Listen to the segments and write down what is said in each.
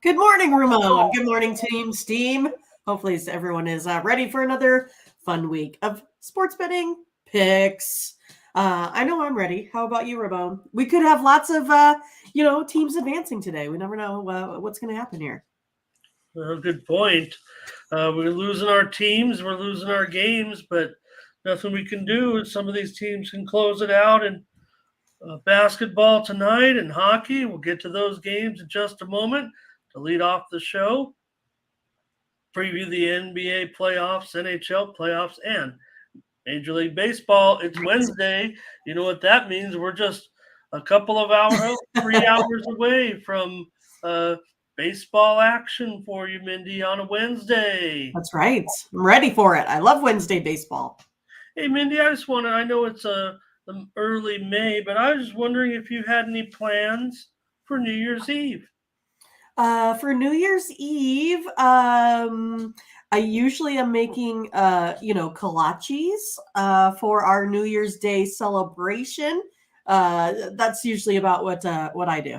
Good morning, Ramon. Good morning, Team Steam. Hopefully, everyone is ready for another fun week of sports betting picks. I know I'm ready. How about you, Ramon? We could have lots of, teams advancing today. We never know what's going to happen here. Good point. We're losing our teams, we're losing our games, but nothing we can do. Some of these teams can close it out. And basketball tonight and hockey. We'll get to those games in just a moment. To lead off the show, preview the NBA playoffs, NHL playoffs, and Major League Baseball. It's Wednesday. You know what that means? We're just a couple of hours, 3 hours away from baseball action for you, Mindy, on a Wednesday. That's right. I'm ready for it. I love Wednesday baseball. Hey, Mindy, I know it's early May, but I was just wondering if you had any plans for New Year's Eve. For New Year's Eve, I usually am making, kolaches for our New Year's Day celebration. That's usually about what I do.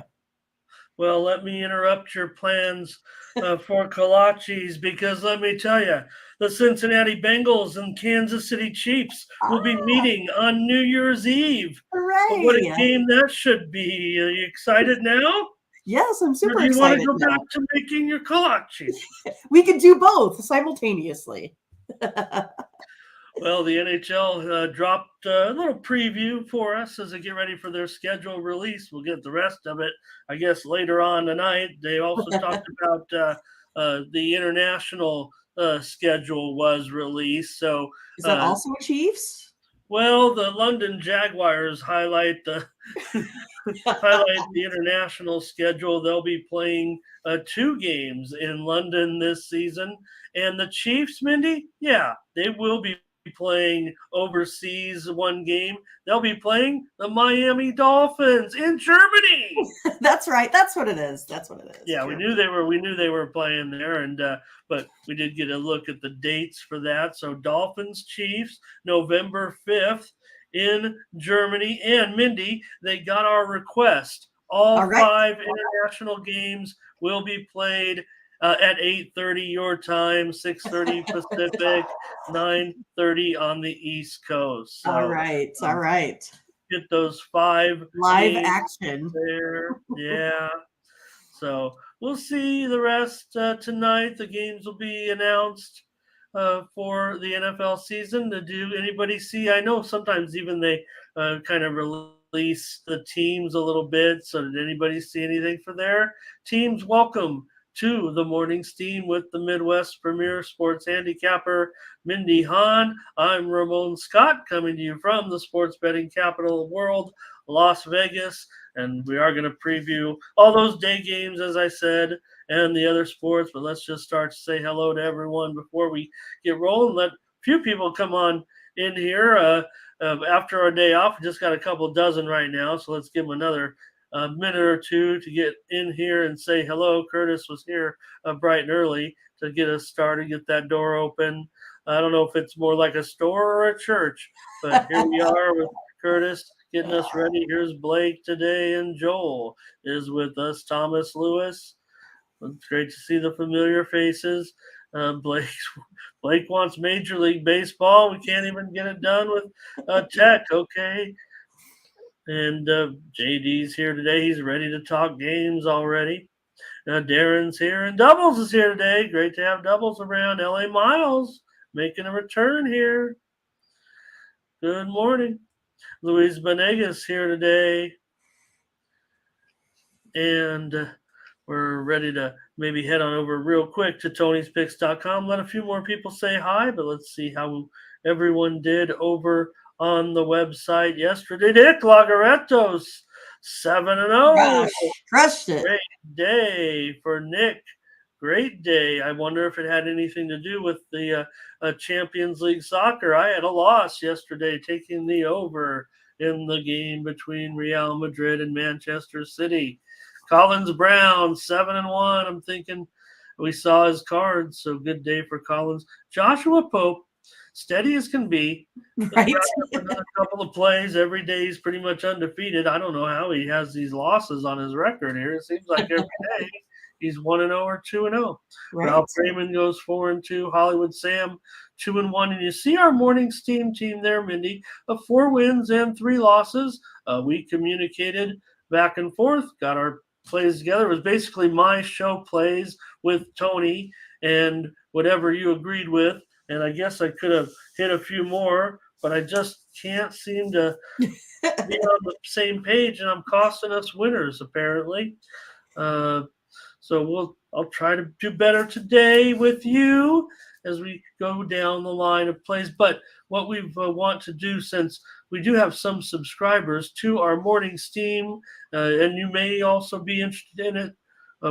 Well, let me interrupt your plans for kolaches because let me tell you, the Cincinnati Bengals and Kansas City Chiefs will be meeting on New Year's Eve. Hooray! What a game that should be. Are you excited now? Yes, I'm super Or do you excited. want to go back to making your kolaches? We could do both simultaneously. Well, the NHL dropped a little preview for us as they get ready for their schedule release. We'll get the rest of it, I guess, later on tonight. They also talked about the international schedule was released. So is that also Chiefs? Well, the London Jaguars highlight the international schedule. They'll be playing 2 games in London this season, and the Chiefs, Mindy, yeah, they will be playing overseas 1 game. They'll be playing the Miami Dolphins in Germany. That's right. That's what it is. Yeah, Germany. we knew they were playing there, and but we did get a look at the dates for that. So Dolphins Chiefs November 5th in Germany, and Mindy, they got our request. All right. 5 international games will be played at 8:30 your time, 6:30 Pacific, 9:30 on the East Coast. So, all right. Get those 5 live action there. Yeah. So we'll see the rest tonight. The games will be announced for the NFL season. Do anybody see? I know sometimes even they kind of release the teams a little bit. So did anybody see anything for their teams? Welcome to the Morning Steam with the Midwest Premier Sports Handicapper, Mindy Hahn. I'm Ramon Scott, coming to you from the sports betting capital of the world, Las Vegas. And we are going to preview all those day games, as I said, and the other sports. But let's just start to say hello to everyone before we get rolling. Let a few people come on in here after our day off. We just got a couple dozen right now, so let's give them another minute or two to get in here and say hello. Curtis was here bright and early to get us started, get that door open. I don't know if it's more like a store or a church, but here we are with Curtis getting us ready. Here's Blake today, and Joel is with us. Thomas Lewis. It's great to see the familiar faces. Blake wants Major League Baseball. We can't even get it done with tech. Okay. And JD's here today. He's ready to talk games already. Darren's here, and Doubles is here today. Great to have Doubles around. LA Miles making a return here. Good morning. Luis Benegas here today. And we're ready to maybe head on over real quick to Tony'sPicks.com. Let a few more people say hi, but let's see how everyone did over on the website yesterday. Nick Lagarettos, 7-0. Crushed it. Great day for Nick. Great day. I wonder if it had anything to do with the Champions League soccer. I had a loss yesterday taking the over in the game between Real Madrid and Manchester City. Collins Brown, 7-1. I'm thinking we saw his cards, so good day for Collins. Joshua Pope, steady as can be. Right. A couple of plays every day. He's pretty much undefeated. I don't know how he has these losses on his record here. It seems like every day He's 1-0 or 2-0. Right. Ralph Raymond goes 4-2. Hollywood Sam 2-1. And you see our morning team there, Mindy, of 4 wins and 3 losses. We communicated back and forth, got our plays together. It was basically my show plays with Tony and whatever you agreed with. And I guess I could have hit a few more, but I just can't seem to be on the same page, and I'm costing us winners apparently. So I'll try to do better today with you as we go down the line of plays. But what we want to do, since we do have some subscribers to our morning steam, and you may also be interested in it,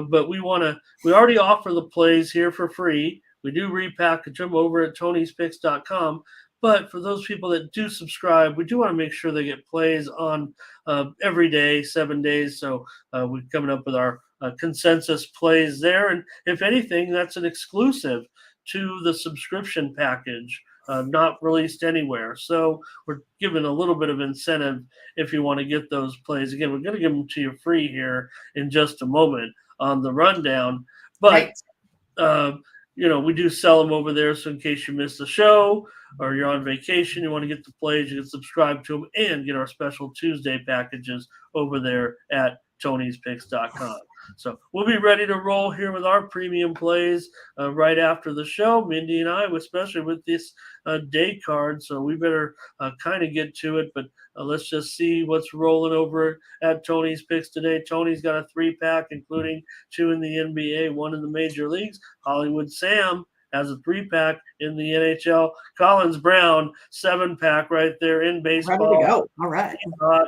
but we already offer the plays here for free. We do repackage them over at tonyspicks.com. But for those people that do subscribe, we do want to make sure they get plays on every day, 7 days. So we're coming up with our consensus plays there. And if anything, that's an exclusive to the subscription package, not released anywhere. So we're giving a little bit of incentive if you want to get those plays. Again, we're going to give them to you free here in just a moment on the rundown. But we do sell them over there. So in case you miss the show or you're on vacation, you want to get the plays, you can subscribe to them and get our special Tuesday packages over there at Tony'sPicks.com. So we'll be ready to roll here with our premium plays right after the show. Mindy and I, especially with this day card, so we better kind of get to it. But let's just see what's rolling over at Tony's Picks today. Tony's got a 3-pack, including 2 in the NBA, 1 in the major leagues. Hollywood Sam has a 3-pack in the NHL. Collins Brown, 7-pack right there in baseball. Ready to go. All right.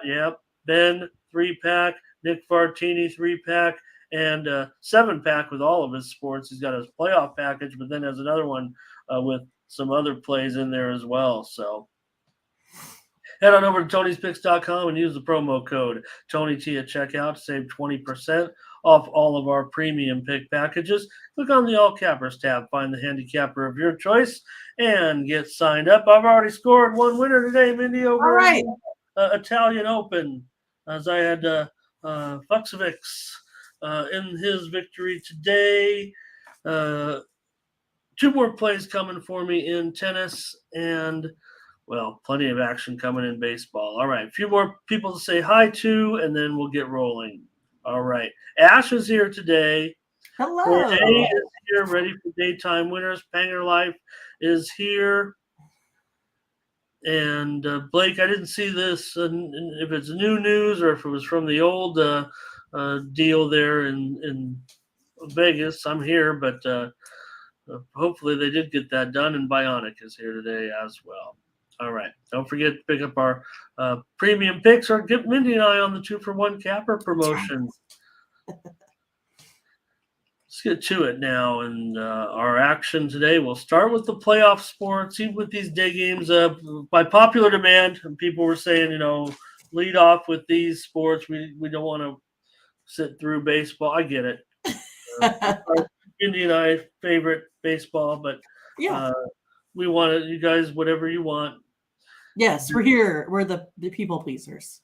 Yep. Ben, 3-pack. Nick Fartini, 3-pack. And 7-pack with all of his sports. He's got his playoff package, but then has another one with some other plays in there as well. So head on over to Tony'sPicks.com and use the promo code TonyT at checkout to save 20% off all of our premium pick packages. Click on the All Cappers tab, find the handicapper of your choice, and get signed up. I've already scored 1 winner today, Mindy, over Italian Open, as I had Fuxovics in his victory today. 2 more plays coming for me in tennis, and plenty of action coming in baseball. All right, a few more people to say hi to, and then we'll get rolling. All right, Ash is here today. Hello. Jorge is here, ready for daytime winners. Panger Life is here. And Blake, I didn't see this, if it's new news or if it was from the old deal there in Vegas. I'm here, but hopefully they did get that done, and Bionic is here today as well. All right. Don't forget to pick up our premium picks or get Mindy and I on the 2-for-1 capper promotion. Let's get to it now. And our action today, we'll start with the playoff sports. Even with these day games, by popular demand, and people were saying, lead off with these sports. We don't want to sit through baseball. I get it. Mindy and I favorite baseball, but we want it. You guys, whatever you want. Yes, we're here. We're the people pleasers.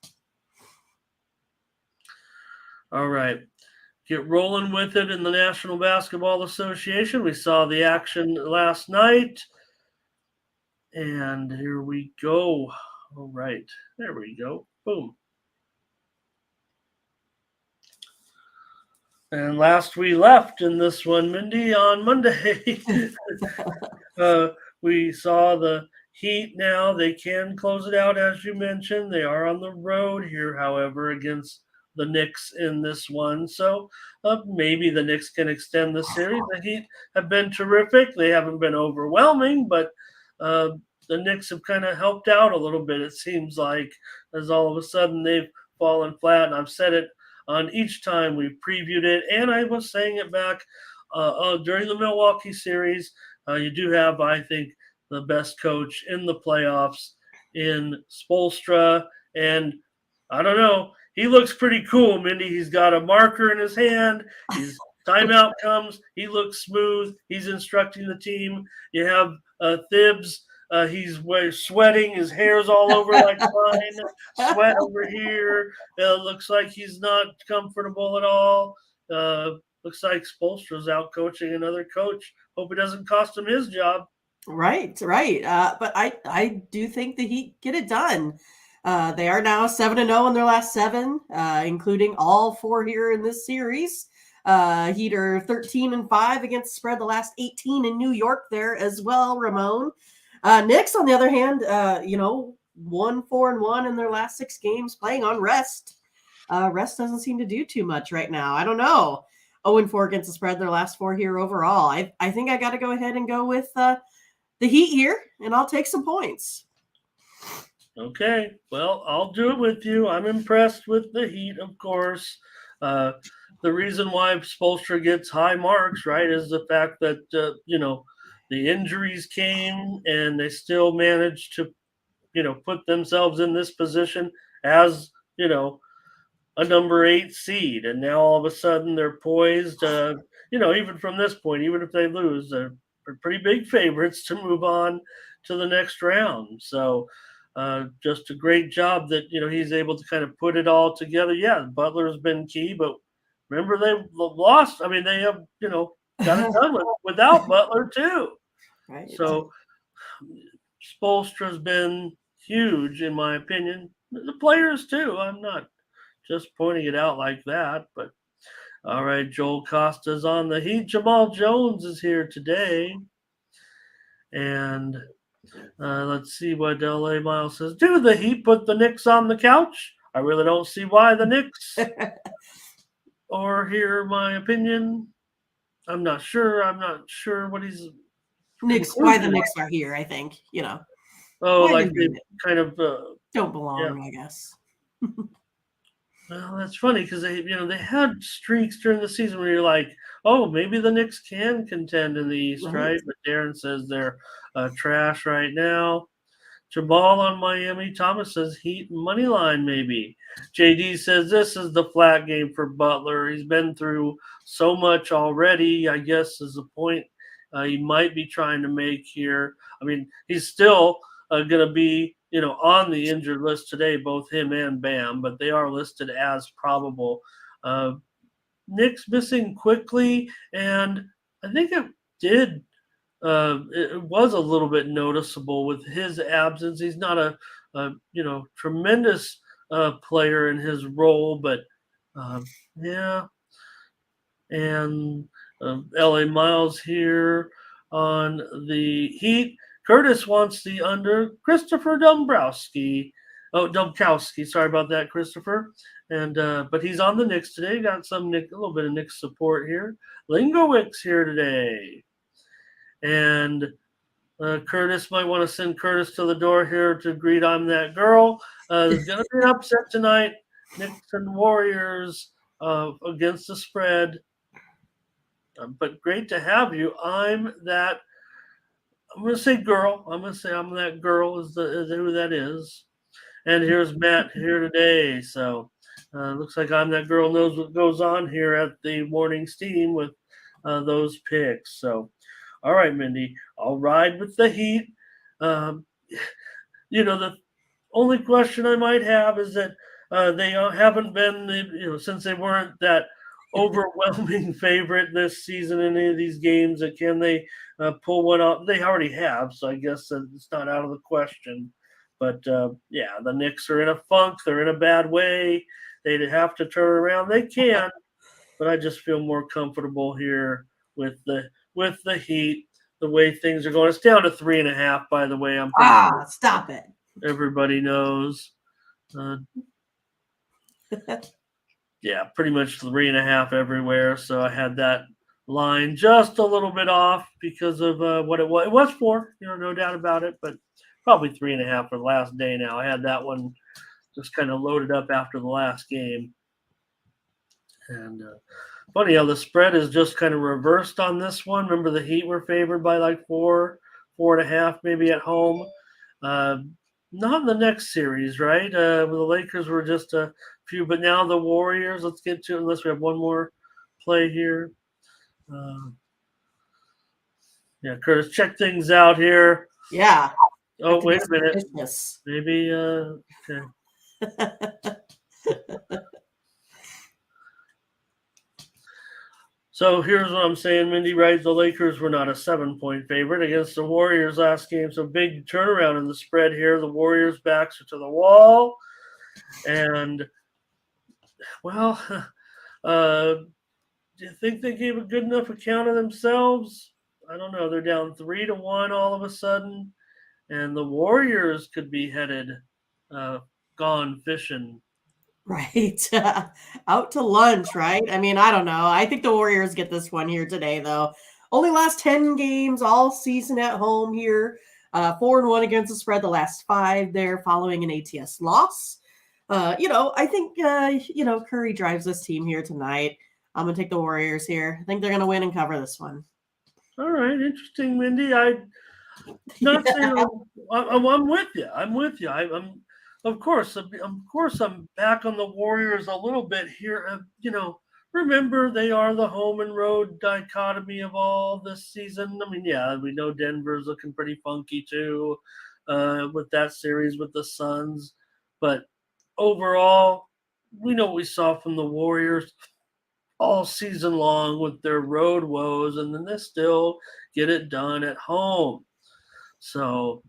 All right. Get rolling with it in the National Basketball Association. We saw the action last night. And here we go. All right. There we go. Boom. And last we left in this one, Mindy, on Monday, we saw the Heat now. They can close it out, as you mentioned. They are on the road here, however, against the Knicks in this one. So maybe the Knicks can extend the series. The Heat have been terrific. They haven't been overwhelming, but the Knicks have kind of helped out a little bit, it seems like, as all of a sudden they've fallen flat. And I've said it on each time we've previewed it, and I was saying it back during the Milwaukee series. You do have, I think, the best coach in the playoffs in Spoelstra, and I don't know, he looks pretty cool, Mindy. He's got a marker in his hand. His timeout comes. He looks smooth. He's instructing the team. You have Thibs. He's sweating. His hair's all over like mine. Sweat over here. Looks like he's not comfortable at all. looks like Spoelstra's out coaching another coach. Hope it doesn't cost him his job. Right. But I do think the Heat get it done. They are now 7-0 in their last 7, including all 4 here in this series. Heat are 13-5 against the spread the last 18 in New York there as well, Ramon. Knicks, on the other hand, 1-4-1 in their last 6 games, playing on rest. Rest doesn't seem to do too much right now. I don't know. 0-4 against the spread their last 4 here overall. I think I got to go ahead and go with the Heat here, and I'll take some points. Okay, well, I'll do it with you. I'm impressed with the Heat, of course. The reason why Spoelstra gets high marks, right, is the fact that, the injuries came and they still managed to, put themselves in this position as, a number 8 seed. And now all of a sudden they're poised, even from this point, even if they lose, they're pretty big favorites to move on to the next round. So, just a great job that he's able to kind of put it all together. Yeah, Butler's been key, but remember they lost. I mean, they have got it done without Butler too. Right. So Spoelstra's been huge in my opinion. The players too. I'm not just pointing it out like that, but all right. Joel Costa's on the Heat. Jamal Jones is here today, and let's see what LA Miles says. Do the Heat put the Knicks on the couch? I really don't see why the Knicks or hear my opinion. I'm not sure. I'm not sure what he's why the Knicks are here, I think. Oh, like they kind of don't belong, I guess. Well, that's funny because they had streaks during the season where you're like, oh, maybe the Knicks can contend in the East, right? But Darren says they're trash right now. Jabal on Miami. Thomas says Heat money line maybe. JD says this is the flat game for Butler. He's been through so much already, I guess is the point he might be trying to make here. I mean, he's still going to be on the injured list today, both him and Bam, but they are listed as probable. Knicks missing quickly, and I think it was a little bit noticeable with his absence. He's not a tremendous player in his role, but yeah. And LA Miles here on the Heat. Curtis wants the under. Christopher Dombrowski. Oh, Domkowski. Sorry about that, Christopher. And but he's on the Knicks today. Got a little bit of Knicks support here. Lingowicz here today. And Curtis might want to send Curtis to the door here to greet I'm that girl. There's going to be an upset tonight. Knicks and Warriors against the spread. But great to have you. I'm going to say girl. I'm going to say I'm that girl is who that is. And here's Matt here today. So looks like I'm that girl knows what goes on here at the Morning Steam with those picks. So, all right, Mindy, I'll ride with the Heat. The only question I might have is that they haven't been, since they weren't that overwhelming favorite this season in any of these games. Can they pull one off? They already have, so I guess it's not out of the question. But the Knicks are in a funk. They're in a bad way. They'd have to turn around. They can, but I just feel more comfortable here with the Heat. The way things are going, it's down to 3.5. By the way, Stop it. Everybody knows. Yeah, pretty much 3.5 everywhere. So I had that line just a little bit off because of what it was. It was 4, no doubt about it, but probably 3.5 for the last day now. I had that one just kind of loaded up after the last game. And funny how the spread is just kind of reversed on this one. Remember the Heat were favored by like 4.5 maybe at home. Not in the next series, right? The Lakers were just a few, but now the Warriors, let's get to it unless we have one more play here. Curtis, check things out here. Yeah. Oh, wait a minute. Maybe, okay. So here's what I'm saying, Mindy, right? The Lakers were not a 7-point favorite against the Warriors last game. So big turnaround in the spread here. The Warriors' backs are to the wall. And, well, do you think they gave a good enough account of themselves? I don't know. They're down 3-1 all of a sudden. And the Warriors could be headed uh, gone fishing. Right. Out to lunch, right? I mean, I don't know. I think the Warriors get this one here today, though. Only last 10 games all season at home here. 4-1 against the spread, the last 5 there following an ATS loss. I think, Curry drives this team here tonight. I'm going to take the Warriors here. I think they're going to win and cover this one. All right. Interesting, Mindy. I'm not saying I'm with you. I'm with you. I'm of course, I'm back on the Warriors a little bit here. Remember they are the home and road dichotomy of all this season. I mean, yeah, we know Denver's looking pretty funky too, with that series with the Suns. But overall, we know what we saw from the Warriors all season long with their road woes, and then they still get it done at home. So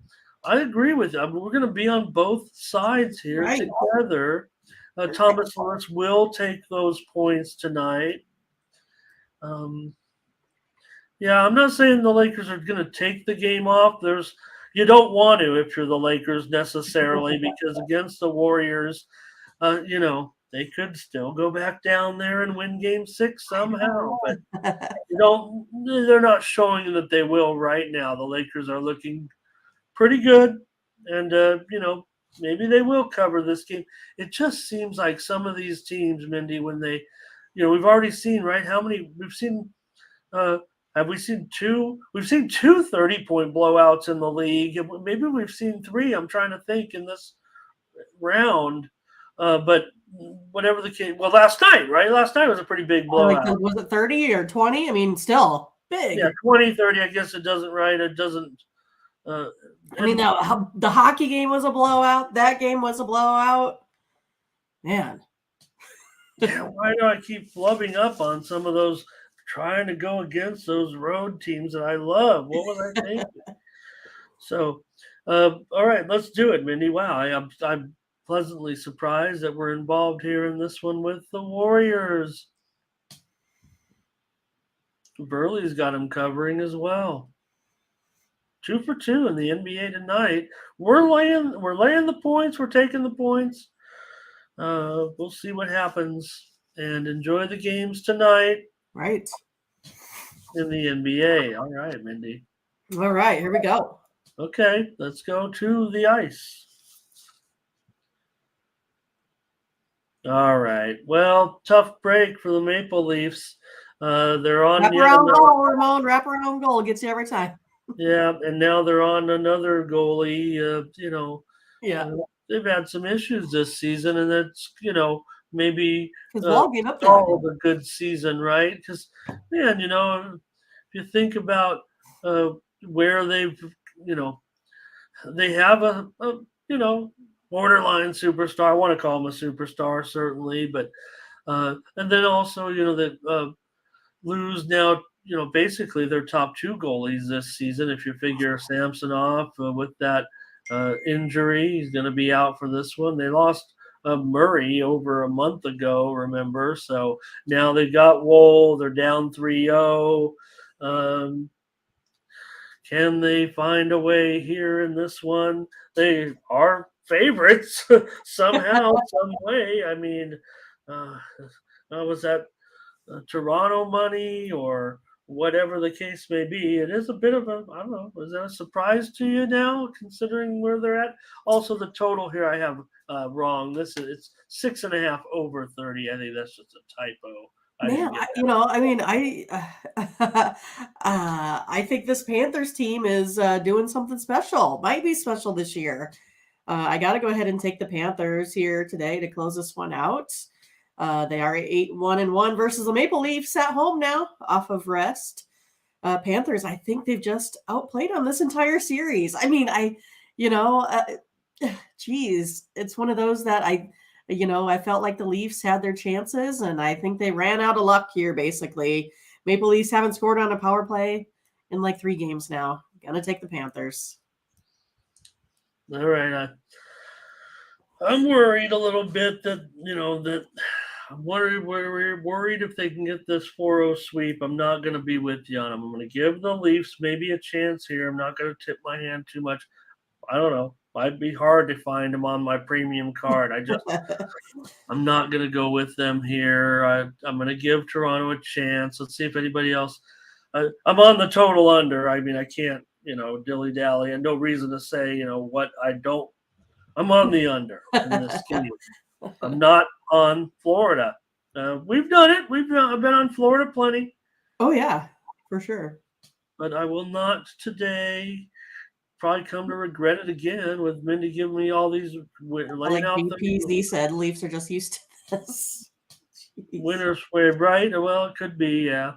I agree with you. I mean, we're going to be on both sides here Right. together. Thomas Lawrence will take those points tonight. Yeah, I'm not saying the Lakers are going to take the game off. You don't want to if you're the Lakers necessarily, because against the Warriors, they could still go back down there and win Game 6 somehow. But they're not showing that they will right now. The Lakers are looking pretty good, and maybe they will cover this game. It just seems like some of these teams, Mindy, when they, we've already seen, right, how many we've seen. Have we seen 2? We've seen 2 30-point blowouts in the league. Maybe we've seen 3. I'm trying to think in this round, but whatever the case. Well, last night, right? Last night was a pretty big blowout. Was it 30 or 20? I mean, still big. Yeah, 20, 30. I guess it doesn't. Right? It doesn't. The hockey game was a blowout. That game was a blowout. Man. Yeah, why do I keep flubbing up on some of those, trying to go against those road teams that I love? What was I thinking? So, all right, let's do it, Mindy. Wow, I'm pleasantly surprised that we're involved here in this one with the Warriors. Burley's got him covering as well. 2 for 2 in the NBA tonight. We're laying the points. We're taking the points. We'll see what happens, and enjoy the games tonight. Right. In the NBA. All right, Mindy. All right, here we go. Okay, let's go to the ice. All right. Well, tough break for the Maple Leafs. They're on wraparound goal, Ramon. Wraparound goal gets you every time. Yeah, and now they're on another goalie. Yeah, they've had some issues this season, and that's maybe Wall gave up all of a good season, right? Because man, if you think about where they've they have a borderline superstar. I want to call him a superstar, certainly, but and then also that lose now. Basically their top 2 goalies this season. If you figure Samsonov with that injury, he's going to be out for this one. They lost Murray over a month ago, remember? So now they got Woll. They're down 3-0. Can they find a way here in this one? They are favorites somehow, some way. I mean, was that Toronto money or whatever the case may be? It is a bit of I don't know, is that a surprise to you now, considering where they're at? Also, the total here I have wrong. It's 6.5 over 30. I think that's just a typo. I think this Panthers team is doing something special. Might be special this year. I got to go ahead and take the Panthers here today to close this one out. They are 8-1-1 versus the Maple Leafs at home now, off of rest. Panthers, I think they've just outplayed them this entire series. I mean, it's one of those that I felt like the Leafs had their chances, and I think they ran out of luck here, basically. Maple Leafs haven't scored on a power play in like 3 games now. Gonna take the Panthers. All right. I'm worried a little bit that I'm worried if they can get this 4-0 sweep. I'm not going to be with you on them. I'm going to give the Leafs maybe a chance here. I'm not going to tip my hand too much. I don't know. Might be hard to find them on my premium card. I'm not going to go with them here. I'm going to give Toronto a chance. Let's see if anybody else. I'm on the total under. I mean, I can't, dilly dally, and no reason to say, what I don't. I'm on the under in this game. I'm not on Florida. We've done it. I've been on Florida plenty. Oh yeah, for sure. But I will not today. Probably come to regret it again with Mindy giving me all these Like BPZ said, Leafs are just used to this. Winners way, right? Well, it could be, yeah.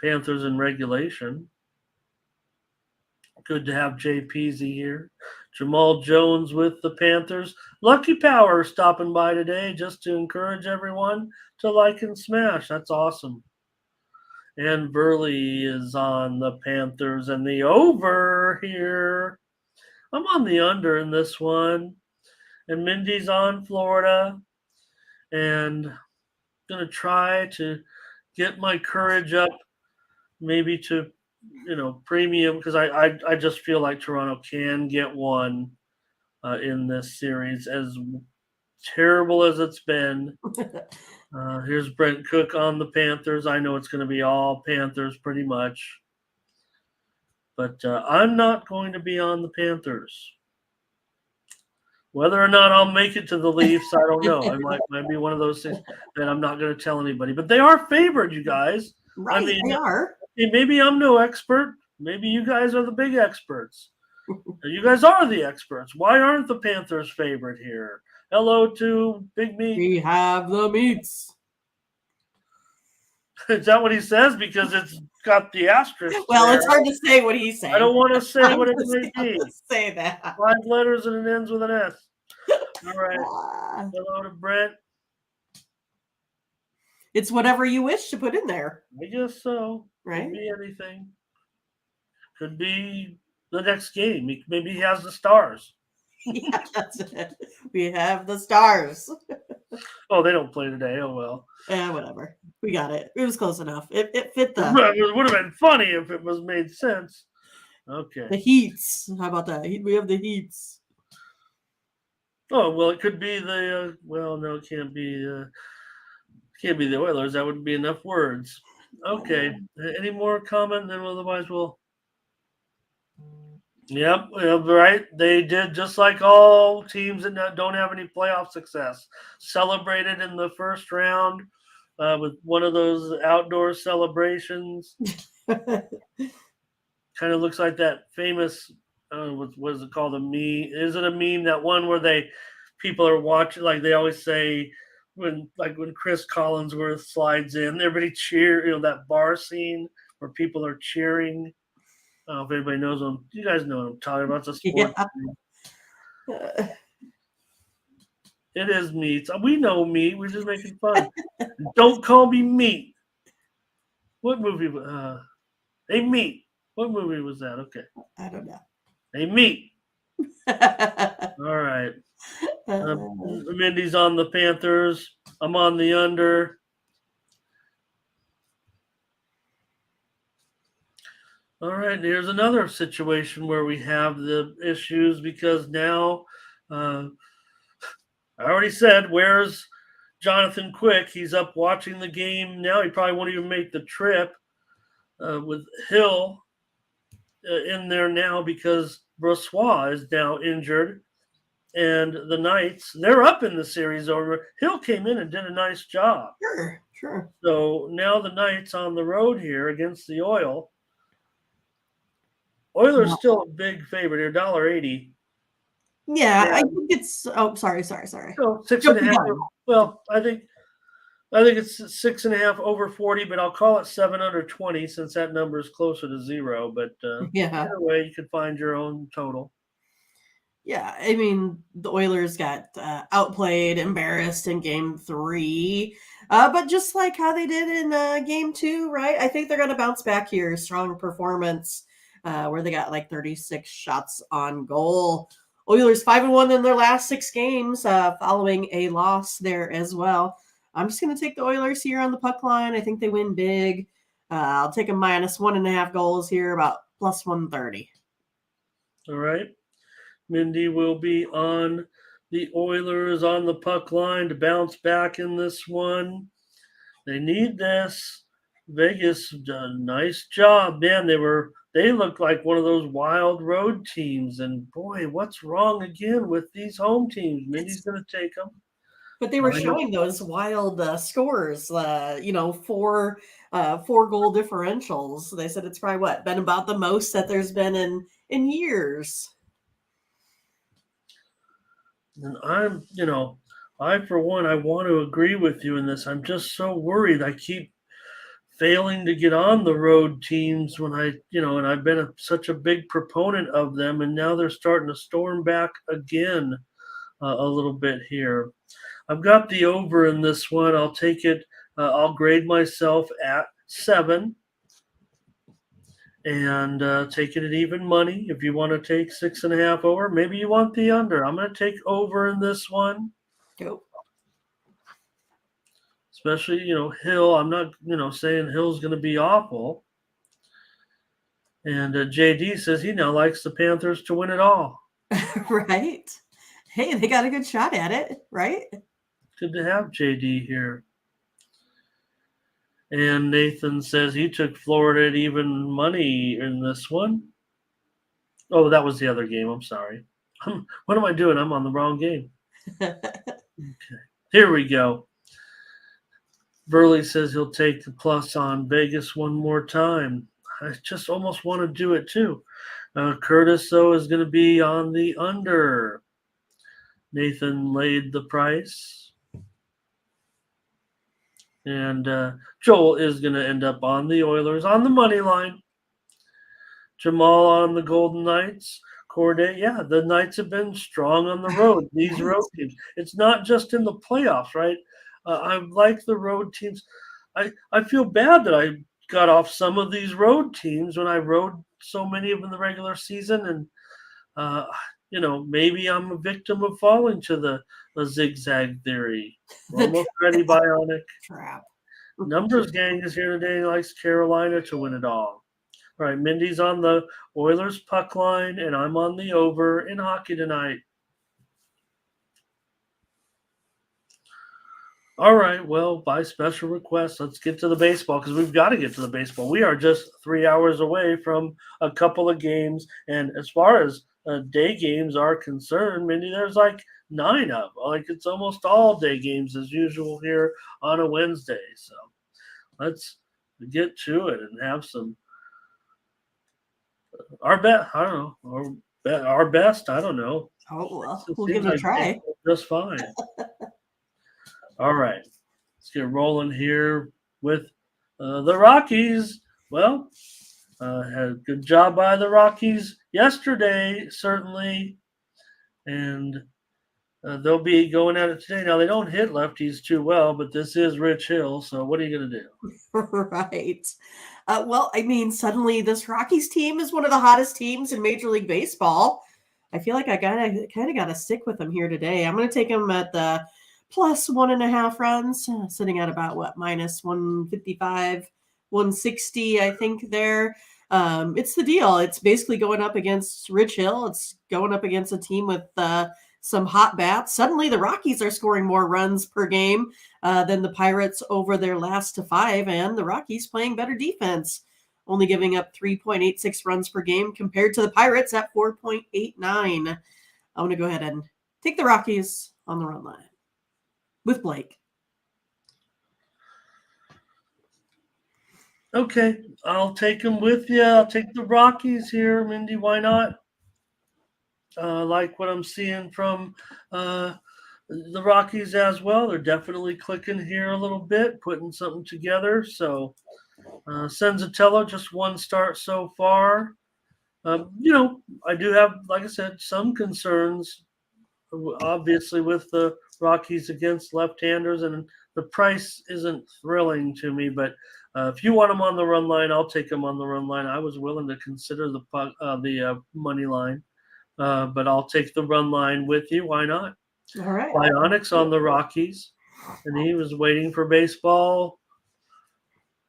Panthers in regulation. Good to have JPZ here. Jamal Jones with the Panthers. Lucky Power stopping by today just to encourage everyone to like and smash. That's awesome. And Burley is on the Panthers and the over here. I'm on the under in this one. And Mindy's on Florida. And I'm going to try to get my courage up maybe to, premium, because I just feel like Toronto can get one in this series, as terrible as it's been. Here's Brent Cook on the Panthers. I know it's going to be all Panthers pretty much. But I'm not going to be on the Panthers. Whether or not I'll make it to the Leafs, I don't know. It might be one of those things that I'm not going to tell anybody. But they are favored, you guys. Right, they are. Maybe I'm no expert. Maybe you guys are the big experts. You guys are the experts. Why aren't the Panthers favored here? Hello to Big Meat. We have the meats. Is that what he says? Because it's got the asterisk. Well, there. it's hard to say what he's saying. I don't want to say what it may be. Say that. 5 letters and it ends with an S. All right. Hello to Brent. It's whatever you wish to put in there. I guess so. Right? Could be anything. Could be the next game. Maybe he has the Stars. Yeah, that's it. We have the Stars. Oh, they don't play today. Oh, well. Yeah, whatever. We got it. It was close enough. It fit the... It would have been funny if it was made sense. Okay. The Heats. How about that? We have the Heats. Oh, well, it could be the... well, no, it can't be... can't be the Oilers. That wouldn't be enough words. Okay. Any more comment? Then otherwise we'll... Yep, right. They did just like all teams that don't have any playoff success. Celebrated in the first round with one of those outdoor celebrations. Kind of looks like that famous, what is it called? A meme? Is it a meme? That one where people are watching, like they always say, when Chris Collinsworth slides in, everybody cheer. That bar scene where people are cheering. I don't know if anybody knows them. You guys know what I'm talking about. It's a sport. Yeah. It is meat. We know meat. We're just making fun. Don't call me meat. What movie? Hey, meat. What movie was that? Okay. I don't know. Hey, meat. All right. Mindy's on the Panthers. I'm on the under. All right, here's another situation where we have the issues because now, I already said, where's Jonathan Quick? He's up watching the game now. He probably won't even make the trip with Hill in there now because Brossoit is now injured. And the Knights, they're up in the series over. Hill came in and did a nice job. Sure. So now the Knights on the road here against the Oil. Oilers still a big favorite here, $1.80. Yeah, I think it's. Oh, sorry. So 6.5. Well, I think it's 6.5 over 40, but I'll call it 7 under 20 since that number is closer to 0. But either way, you can find your own total. Yeah, I mean, the Oilers got outplayed, embarrassed in game 3. But just like how they did in game 2, right? I think they're going to bounce back here. Strong performance where they got like 36 shots on goal. Oilers 5-1 in their last 6 games following a loss there as well. I'm just going to take the Oilers here on the puck line. I think they win big. I'll take a -1.5 goals here, about plus 130. All right. Mindy will be on the Oilers on the puck line to bounce back in this one. They need this. Vegas done a nice job. Man, they looked like one of those wild road teams. And boy, what's wrong again with these home teams? Mindy's going to take them. But they were showing those wild scores, four goal differentials. They said it's probably been about the most that there's been in years. And I for one, I want to agree with you in this. I'm just so worried. I keep failing to get on the road teams when and I've been such a big proponent of them, and now they're starting to storm back again a little bit here. I've got the over in this one. I'll take it. I'll grade myself at 7 and take it at even money. If you want to take 6.5 over, maybe you want the under. I'm going to take over in this one. Go. Especially, Hill. I'm not, saying Hill's going to be awful. And JD says he now likes the Panthers to win it all. Right. Hey, they got a good shot at it, right? Good to have JD here. And Nathan says he took Florida at even money in this one. Oh, that was the other game. I'm sorry. What am I doing? I'm on the wrong game. Okay. Here we go. Burley says he'll take the plus on Vegas one more time. I just almost want to do it too. Curtis, though, is going to be on the under. Nathan laid the price. And Joel is going to end up on the Oilers on the money line. Jamal on the Golden Knights. Corday, yeah, the Knights have been strong on the road. These road teams. It's not just in the playoffs, right? I like the road teams. I feel bad that I got off some of these road teams when I rode so many of them in the regular season. And, maybe I'm a victim of falling to the zigzag theory. We're almost ready, Bionic. Trap. Numbers gang is here today. He likes Carolina to win it all. All right, Mindy's on the Oilers puck line, and I'm on the over in hockey tonight. All right, well, by special request, let's get to the baseball because we've got to get to the baseball. We are just 3 hours away from a couple of games, and as far as day games are concerned, Mindy, there's like 9 of them. Like it's almost all day games as usual here on a Wednesday. So let's get to it and have some our best. I don't know, our best. I don't know. Oh well, we'll give it a try. Just fine. All right, let's get rolling here with the Rockies. Well, had a good job by the Rockies yesterday, certainly, and they'll be going at it today. Now, they don't hit lefties too well, but this is Rich Hill, so what are you going to do? Right. Well, I mean, suddenly this Rockies team is one of the hottest teams in Major League Baseball. I feel like I kind of got to stick with them here today. I'm going to take them at the plus 1.5 runs, sitting at about minus 155, 160, I think there. It's the deal. It's basically going up against Rich Hill. It's going up against a team with some hot bats. Suddenly the Rockies are scoring more runs per game than the Pirates over their last 5, and the Rockies playing better defense, only giving up 3.86 runs per game compared to the Pirates at 4.89. I want to go ahead and take the Rockies on the run line with Blake. Okay, I'll take them with you. I'll take the Rockies here, Mindy. Why not? Like what I'm seeing from the Rockies as well. They're definitely clicking here a little bit, putting something together. So Senzatello, just 1 start so far. I do have, like I said, some concerns, obviously, with the Rockies against left-handers, and the price isn't thrilling to me. But if you want them on the run line, I'll take them on the run line. I was willing to consider the money line, but I'll take the run line with you. Why not? All right. Bionics on the Rockies, and he was waiting for baseball.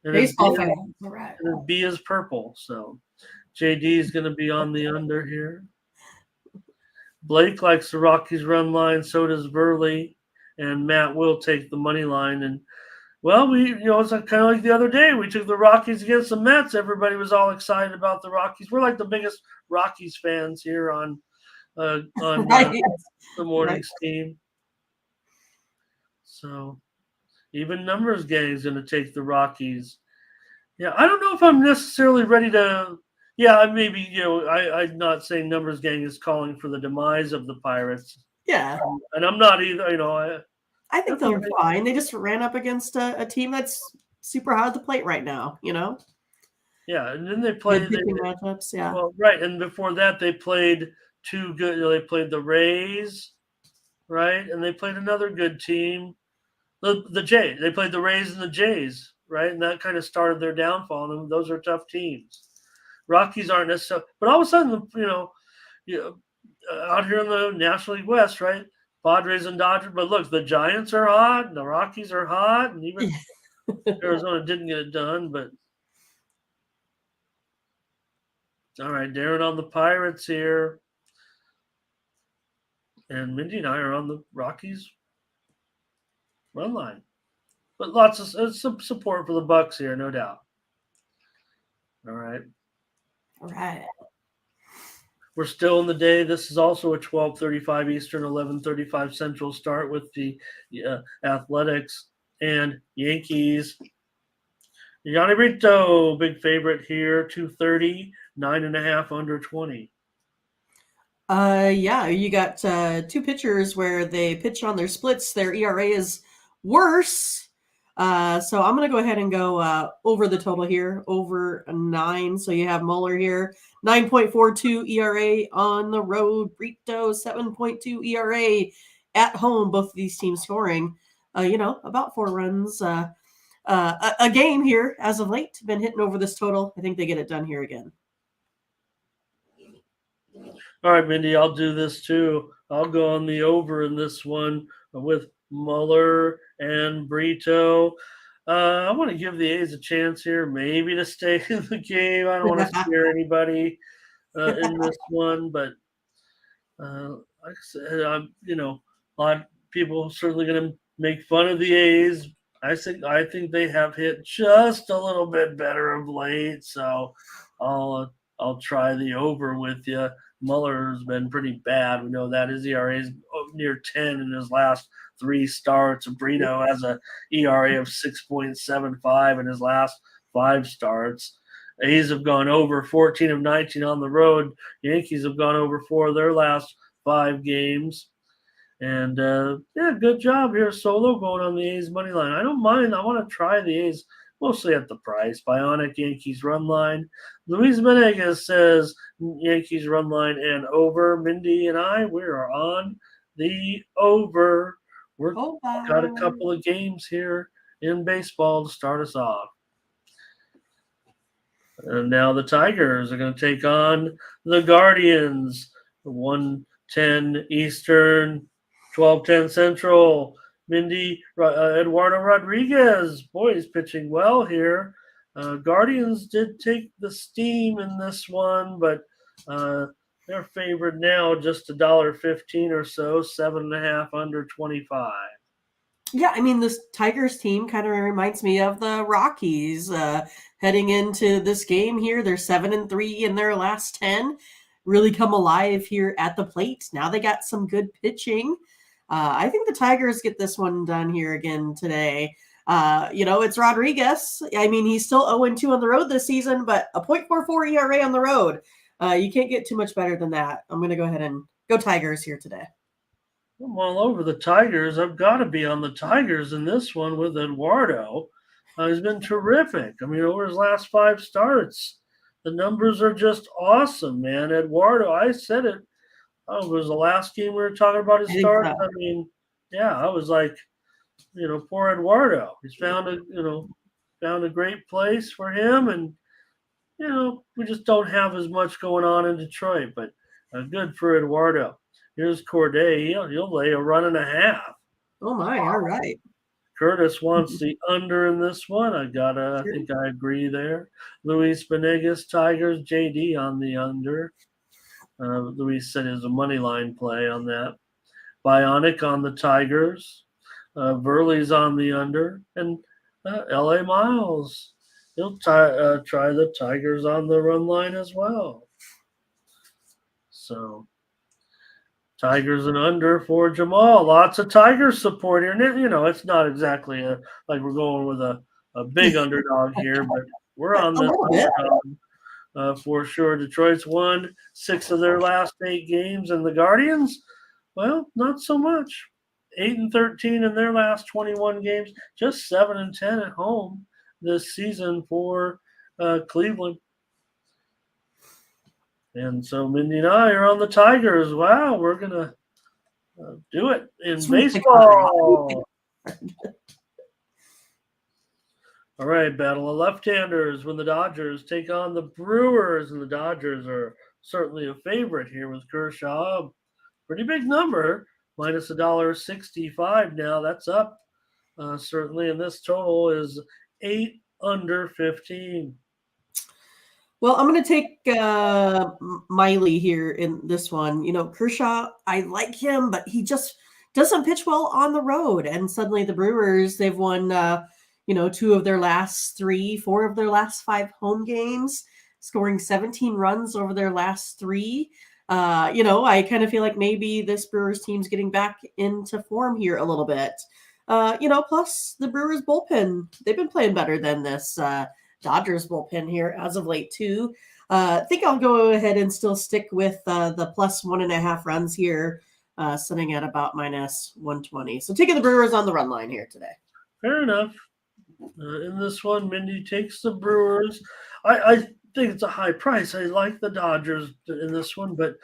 And Baseball fan. All right. his B is purple, so JD is going to be on the under here. Blake likes the Rockies run line, so does Burley, and Matt will take the money line. And well, it's kind of like the other day. We took the Rockies against the Mets. Everybody was all excited about the Rockies. We're like the biggest Rockies fans here on Right. the morning's team. So even numbers gang is going to take the Rockies. Yeah, I don't know if I'm necessarily ready to. Yeah, maybe I'm not saying numbers gang is calling for the demise of the Pirates. Yeah, and I'm not either. I think they're fine. They just ran up against a team that's super high at the plate right now. Yeah, and then they played matchups. Yeah, well, right, and before that they played two good. They played the Rays, right, and they played another good team, the Jays. They played the Rays and the Jays, right, and that kind of started their downfall. And those are tough teams. Rockies aren't necessarily, but all of a sudden, out here in the National League West, right? Padres and Dodgers, but look, the Giants are hot, and the Rockies are hot, and even Arizona didn't get it done. But all right, Darren on the Pirates here, and Mindy and I are on the Rockies run line, but lots of some support for the Bucks here, no doubt. All right. We're still in the day. This is also a 12:35 Eastern, 11:35 Central start with the Athletics and Yankees. Yanni Brito, big favorite here, 230, 9.5 under 20. Yeah, you got two pitchers where they pitch on their splits. Their ERA is worse. So I'm going to go ahead and go over the total here, over 9. So you have Muller here, 9.42 ERA on the road. Brito, 7.2 ERA at home. Both of these teams scoring, about 4 runs a game here as of late. Been hitting over this total. I think they get it done here again. All right, Mindy, I'll do this too. I'll go on the over in this one with Muller and Brito. I want to give the A's a chance here, maybe to stay in the game. I don't want to scare anybody in this one, but like I said, a lot of people certainly going to make fun of the A's. I think they have hit just a little bit better of late, so I'll try the over with you. Muller's been pretty bad. We know that his ERA is near 10 in his last 3 starts. Brito has a ERA of 6.75 in his last 5 starts. A's have gone over 14 of 19 on the road. Yankees have gone over 4 of their last 5 games. And, good job here, Solo, going on the A's money line. I don't mind. I want to try the A's mostly at the price. Bionic Yankees run line. Luis Menegas says Yankees run line and over. Mindy and I, we are on the over. We've got a couple of games here in baseball to start us off. And now the Tigers are going to take on the Guardians. 1:10 Eastern, 12:10 Central. Mindy, Eduardo Rodriguez, boy, he's pitching well here. Guardians did take the steam in this one, but they're favored now just $1.15 or so, 7.5 under 25. Yeah, I mean, this Tigers team kind of reminds me of the Rockies heading into this game here. They're 7-3 in their last 10. Really come alive here at the plate. Now they got some good pitching. I think the Tigers get this one done here again today. It's Rodriguez. I mean, he's still 0-2 on the road this season, but a .44 ERA on the road. You can't get too much better than that. I'm going to go ahead and go Tigers here today. I'm all over the Tigers. I've got to be on the Tigers in this one with Eduardo. He's been terrific. I mean, over his last 5 starts, The numbers are just awesome, man. Eduardo, I said it. Oh, it was the last game we were talking about his I think start. so. I mean, yeah, I was like, poor Eduardo. He's found a great place for him, and we just don't have as much going on in Detroit. But good for Eduardo. Here's Corday. He'll lay a run and a half. Oh my, all right. Curtis wants the under in this one. I Sure. think I agree there. Luis Benegas, Tigers, JD on the under. Luis said is a money line play on that. Bionic on the Tigers. Verley's on the under. And LA Miles. He'll try the Tigers on the run line as well. So Tigers and under for Jamal. Lots of Tigers support here. And, it's not exactly like we're going with a big underdog here, but we're on A little bit. for sure. Detroit's won 6 of their last 8 games, and the Guardians, well, not so much. 8-13 in their last 21 games, just 7-10 at home this season for Cleveland. And so Mindy and I are on the Tigers. Wow, we're going to do it in baseball. All right, battle of left-handers when the Dodgers take on the Brewers, and the Dodgers are certainly a favorite here with Kershaw. Pretty big number, minus $1.65 now. That's up certainly, and this total is 8 under 15. Well, I'm going to take Miley here in this one. Kershaw, I like him, but he just doesn't pitch well on the road. And suddenly the Brewers, they've won, 2 of their last 3, 4 of their last 5 home games, scoring 17 runs over their last 3. I kind of feel like maybe this Brewers team's getting back into form here a little bit. Plus the Brewers bullpen, they've been playing better than this Dodgers bullpen here as of late too. I think I'll go ahead and still stick with the plus 1.5 runs here, sitting at about minus 120. So taking the Brewers on the run line here today. Fair enough. In this one, Mindy takes the Brewers. I think it's a high price. I like the Dodgers in this one, but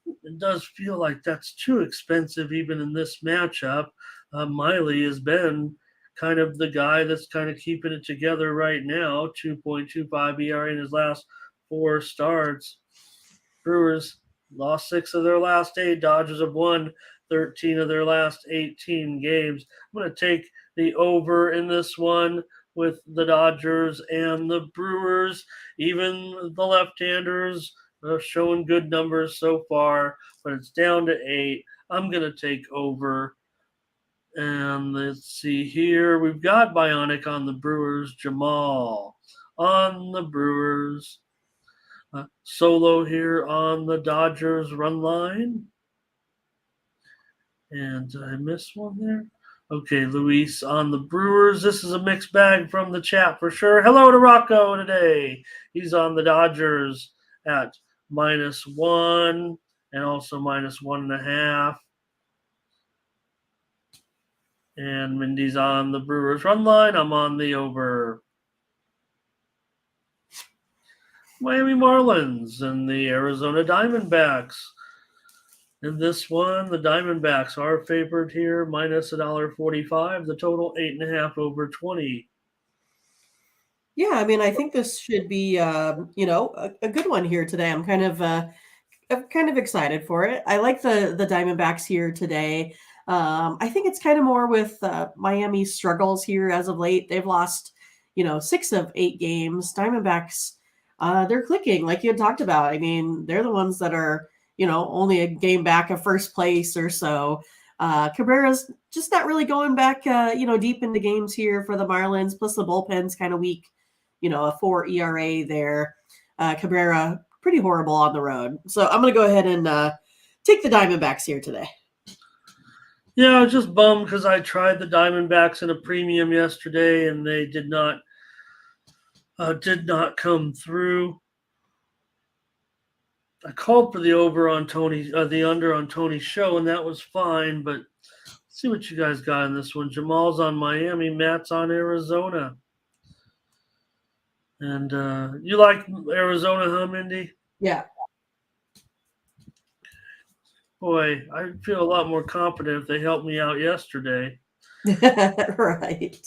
it does feel like that's too expensive even in this matchup. Miley has been kind of the guy that's kind of keeping it together right now. 2.25 ERA in his last 4 starts. Brewers lost 6 of their last 8. Dodgers have won 13 of their last 18 games. I'm going to take the over in this one with the Dodgers and the Brewers. Even the left-handers are showing good numbers so far, but it's down to 8. I'm going to take over. And let's see here. We've got Bionic on the Brewers. Jamal on the Brewers. Solo here on the Dodgers run line. And did I miss one there? Okay, Luis on the Brewers. This is a mixed bag from the chat for sure. Hello to Rocco today. He's on the Dodgers at -1 and also -1.5. And Mindy's on the Brewers run line. I'm on the over. Miami Marlins and the Arizona Diamondbacks. In this one, the Diamondbacks are favored here, minus $1.45. The total 8.5 over 20. Yeah, I mean, I think this should be, a good one here today. I'm kind of excited for it. I like the Diamondbacks here today. I think it's kind of more with Miami's struggles here as of late. They've lost, 6 of 8 games. Diamondbacks, they're clicking like you had talked about. I mean, they're the ones that are, only a game back of first place or so. Cabrera's just not really going back, deep into games here for the Marlins. Plus the bullpen's kind of weak, a 4 ERA there. Cabrera, pretty horrible on the road. So I'm going to go ahead and take the Diamondbacks here today. Yeah, I was just bummed because I tried the Diamondbacks in a premium yesterday and they did not come through. I called for the under on Tony's show, and that was fine. But let's see what you guys got in this one. Jamal's on Miami, Matt's on Arizona. And you like Arizona, huh, Mindy? Yeah. Boy, I feel a lot more confident if they helped me out yesterday. Right.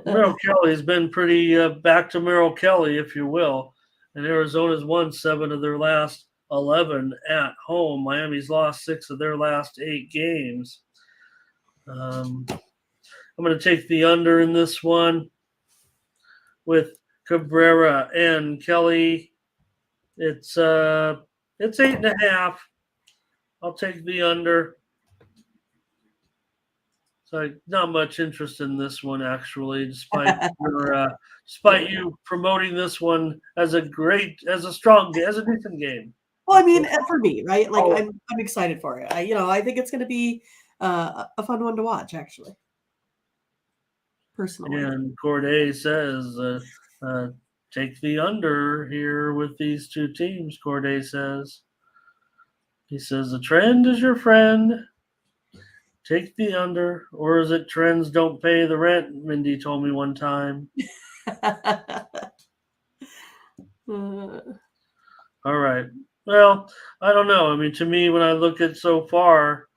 Merrill Kelly's been pretty back to Merrill Kelly, if you will. And Arizona's won 7 of their last 11 at home. Miami's lost 6 of their last 8 games. I'm going to take the under in this one with Cabrera and Kelly. It's 8.5. I'll take the under. So not much interest in this one actually, despite you promoting this one as a strong, as a decent game. Well, I mean, for me, right? Like, Oh, I'm excited for it. I think it's going to be a fun one to watch, actually. Personally. and Corday says, take the under here with these two teams. Corday says, he says the trend is your friend. Take the under, or is it trends don't pay the rent? Mindy told me one time. All right. Well, I don't know. I mean, to me, when I look at so far,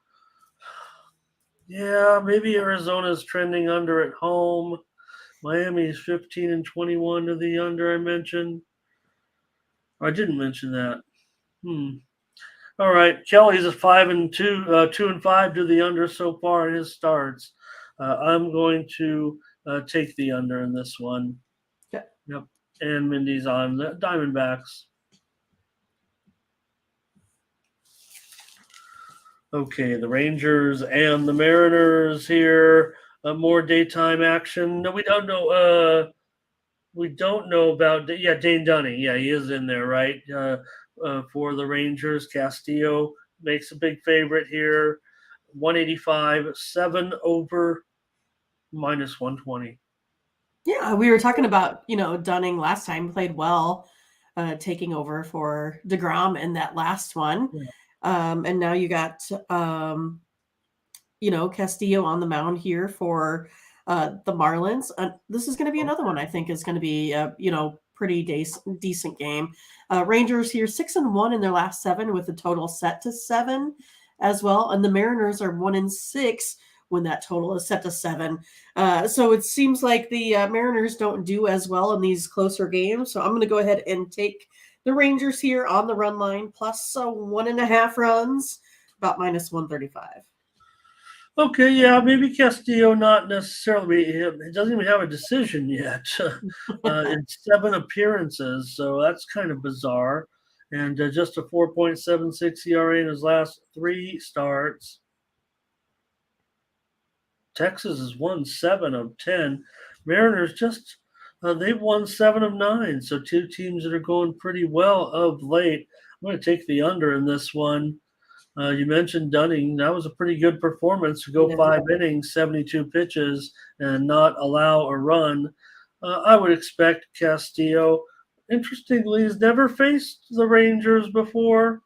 yeah, maybe Arizona's trending under at home. Miami's 15 and 21 to the under. I mentioned. I didn't mention that. All right. Kelly's a 5-2, 2-5 to the under so far in his starts. I'm going to take the under in this one. Okay. Yep. And Mindy's on the Diamondbacks. Okay, the Rangers and the Mariners here. More daytime action. No, we don't know. We don't know about. Yeah, Dane Dunning. Yeah, he is in there, right? For the Rangers, Castillo makes a big favorite here. 185, 7 over, minus 120. Yeah, we were talking about, Dunning last time played well, taking over for DeGrom in that last one. Yeah. And now you got, Castillo on the mound here for the Marlins. This is going to be another one I think is going to be, pretty decent game. Rangers here 6-1 in their last 7 with the total set to 7 as well. And the Mariners are 1-6 when that total is set to 7. So it seems like the Mariners don't do as well in these closer games. So I'm going to go ahead and take the Rangers here on the run line plus 1.5 runs, about minus 135. Okay, yeah, maybe Castillo not necessarily. He doesn't even have a decision yet. In 7 appearances, so that's kind of bizarre. And just a 4.76 ERA in his last 3 starts. Texas has won 7 of 10. Mariners they've won 7 of 9. So 2 teams that are going pretty well of late. I'm going to take the under in this one. You mentioned Dunning. That was a pretty good performance to go 5 innings, 72 pitches, and not allow a run. I would expect Castillo. Interestingly, he's never faced the Rangers before.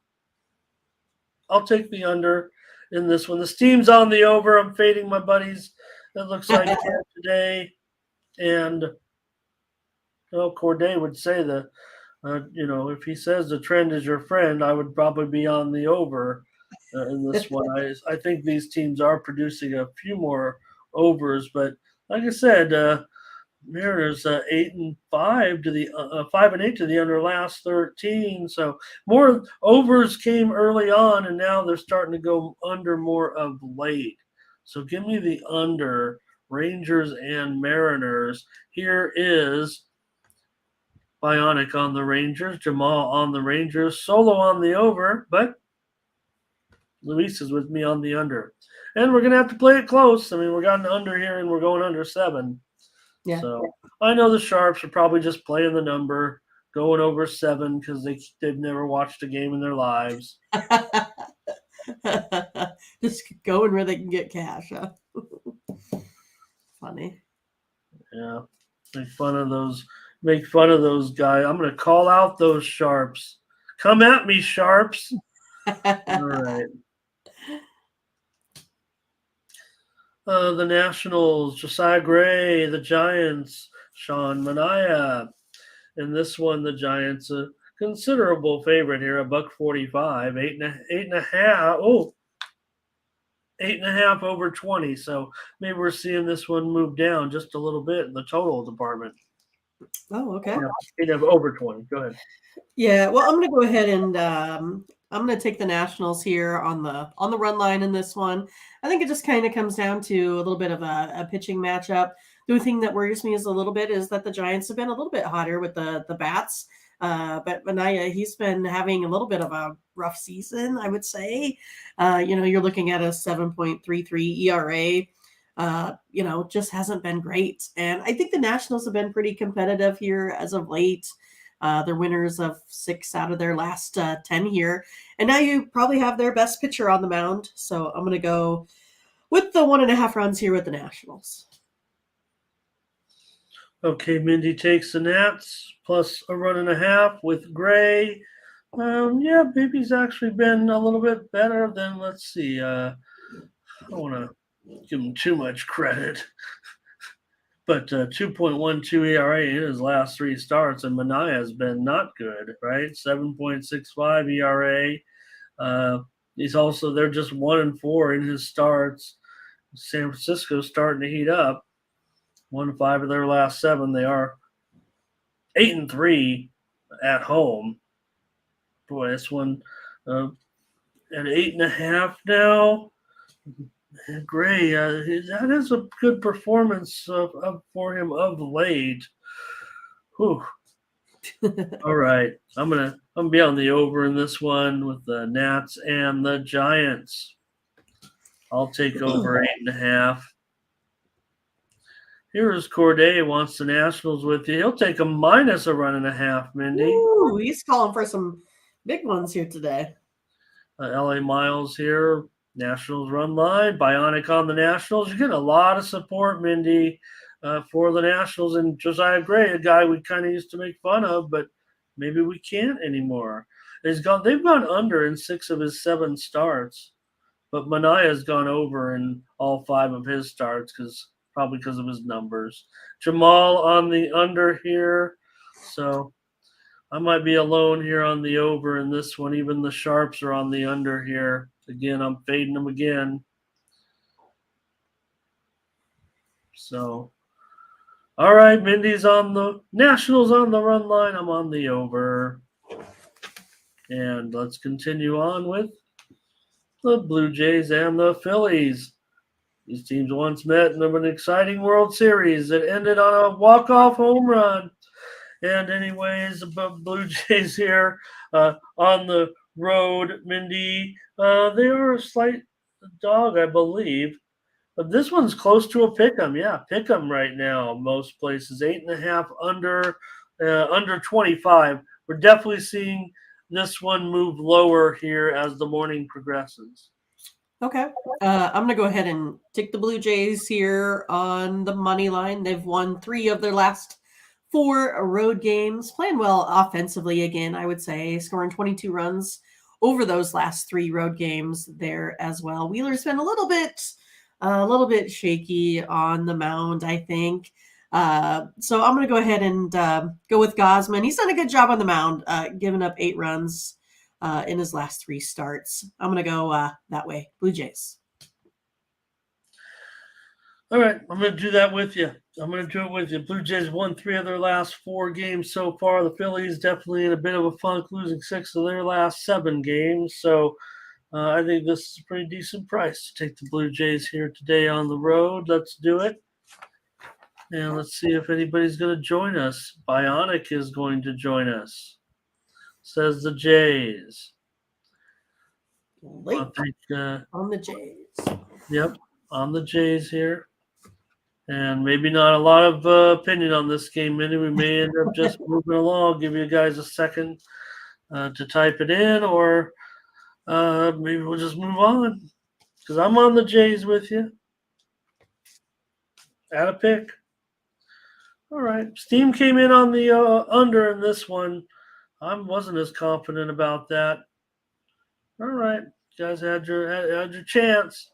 I'll take the under in this one. The steam's on the over. I'm fading my buddies. It looks like today. And Corday would say that, if he says the trend is your friend, I would probably be on the over in this one. I think these teams are producing a few more overs, but like I said, Mariners 8-5 to the 5-8 to the under last 13. So more overs came early on, and now they're starting to go under more of late. So give me the under Rangers and Mariners. Here is Bionic on the Rangers, Jamal on the Rangers, Solo on the over, but Luis is with me on the under. And we're going to have to play it close. I mean, we're gotten under here and we're going under 7. Yeah. So I know the Sharps are probably just playing the number, going over 7 because they've never watched a game in their lives. Just going where they can get cash. Huh? Funny. Yeah. Make fun of those guys. I'm going to call out those Sharps. Come at me, Sharps. All right. The Nationals, Josiah Gray, the Giants, Sean Manaea, In this one, the Giants a considerable favorite here, $1.45, eight and a half. Oh, 8.5 over 20. So maybe we're seeing this one move down just a little bit in the total department. Oh, okay. Yeah, 8.5 over 20. Go ahead. Yeah, well, I'm going to go ahead and I'm going to take the Nationals here on the run line in this one. I think it just kind of comes down to a little bit of a pitching matchup. The only thing that worries me is a little bit is that the Giants have been a little bit hotter with the bats. But Manaea, he's been having a little bit of a rough season, I would say. You're looking at a 7.33 ERA. Just hasn't been great. And I think the Nationals have been pretty competitive here as of late. They're winners of 6 out of their last 10 here. And now you probably have their best pitcher on the mound. So I'm going to go with the 1.5 runs here with the Nationals. Okay, Mindy takes the Nats plus a 1.5 with Gray. Yeah, Baby's actually been a little bit better than, let's see. I don't want to give him too much credit. But 2.12 ERA in his last 3 starts, and Manaea has been not good, right? 7.65 ERA. They're just 1-4 in his starts. San Francisco's starting to heat up. 1-5 of their last 7. They are 8-3 at home. Boy, this one at 8.5 now. Gray, that is a good performance for him of late. Whew. All right, I'm gonna be on the over in this one with the Nats and the Giants. I'll take over 8.5. Here's Corday wants the Nationals with you. He'll take a minus a 1.5, Mindy. Ooh, he's calling for some big ones here today. LA Miles here. Nationals run line. Bionic on the Nationals. You're getting a lot of support, Mindy, for the Nationals. And Josiah Gray, a guy we kind of used to make fun of, but maybe we can't anymore. They've gone under in 6 of his 7 starts, but Manaea's gone over in all 5 of his starts probably because of his numbers. Jamal on the under here. So I might be alone here on the over in this one. Even the Sharps are on the under here. Again, I'm fading them again. So, all right, Mindy's on the Nationals on the run line. I'm on the over. And let's continue on with the Blue Jays and the Phillies. These teams once met in an exciting World Series that ended on a walk-off home run. And anyways, the Blue Jays here on the road, Mindy. They are a slight dog, I believe. But this one's close to a pick'em. Yeah, pick'em right now. Most places 8.5 under 25. We're definitely seeing this one move lower here as the morning progresses. Okay. I'm going to go ahead and take the Blue Jays here on the money line. They've won 3 of their last 4 road games, playing well offensively again, I would say, scoring 22 runs over those last 3 road games there as well. Wheeler's been a little bit shaky on the mound, I think. So I'm going to go ahead and go with Gausman. He's done a good job on the mound, giving up 8 runs in his last 3 starts. I'm going to go that way. Blue Jays. All right, I'm going to do that with you. Blue Jays won 3 of their last 4 games so far. The Phillies definitely in a bit of a funk, losing 6 of their last 7 games. So I think this is a pretty decent price to take the Blue Jays here today on the road. Let's do it. And let's see if anybody's going to join us. Bionic is going to join us, says the Jays. Late on the Jays. Yep, on the Jays here. And maybe not a lot of opinion on this game, Minnie. We may end up just moving along, give you guys a second to type it in, or maybe we'll just move on because I'm on the Jays with you. At a pick. All right. Steam came in on the under in this one. I wasn't as confident about that. All right. You guys had your chance.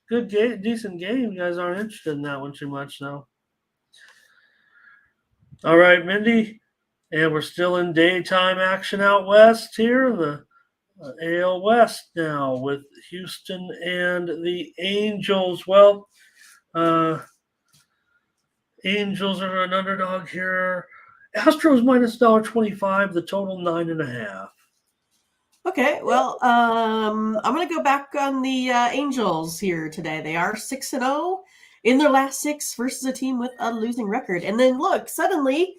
Good game, decent game. You guys aren't interested in that one too much, though. All right, Mindy. And we're still in daytime action out west here. The AL West now with Houston and the Angels. Well, uh, Angels are an underdog here. Astros minus $1.25. The total 9.5. Okay, well, I'm going to go back on the Angels here today. They are 6-0 in their last 6 versus a team with a losing record. And then look, suddenly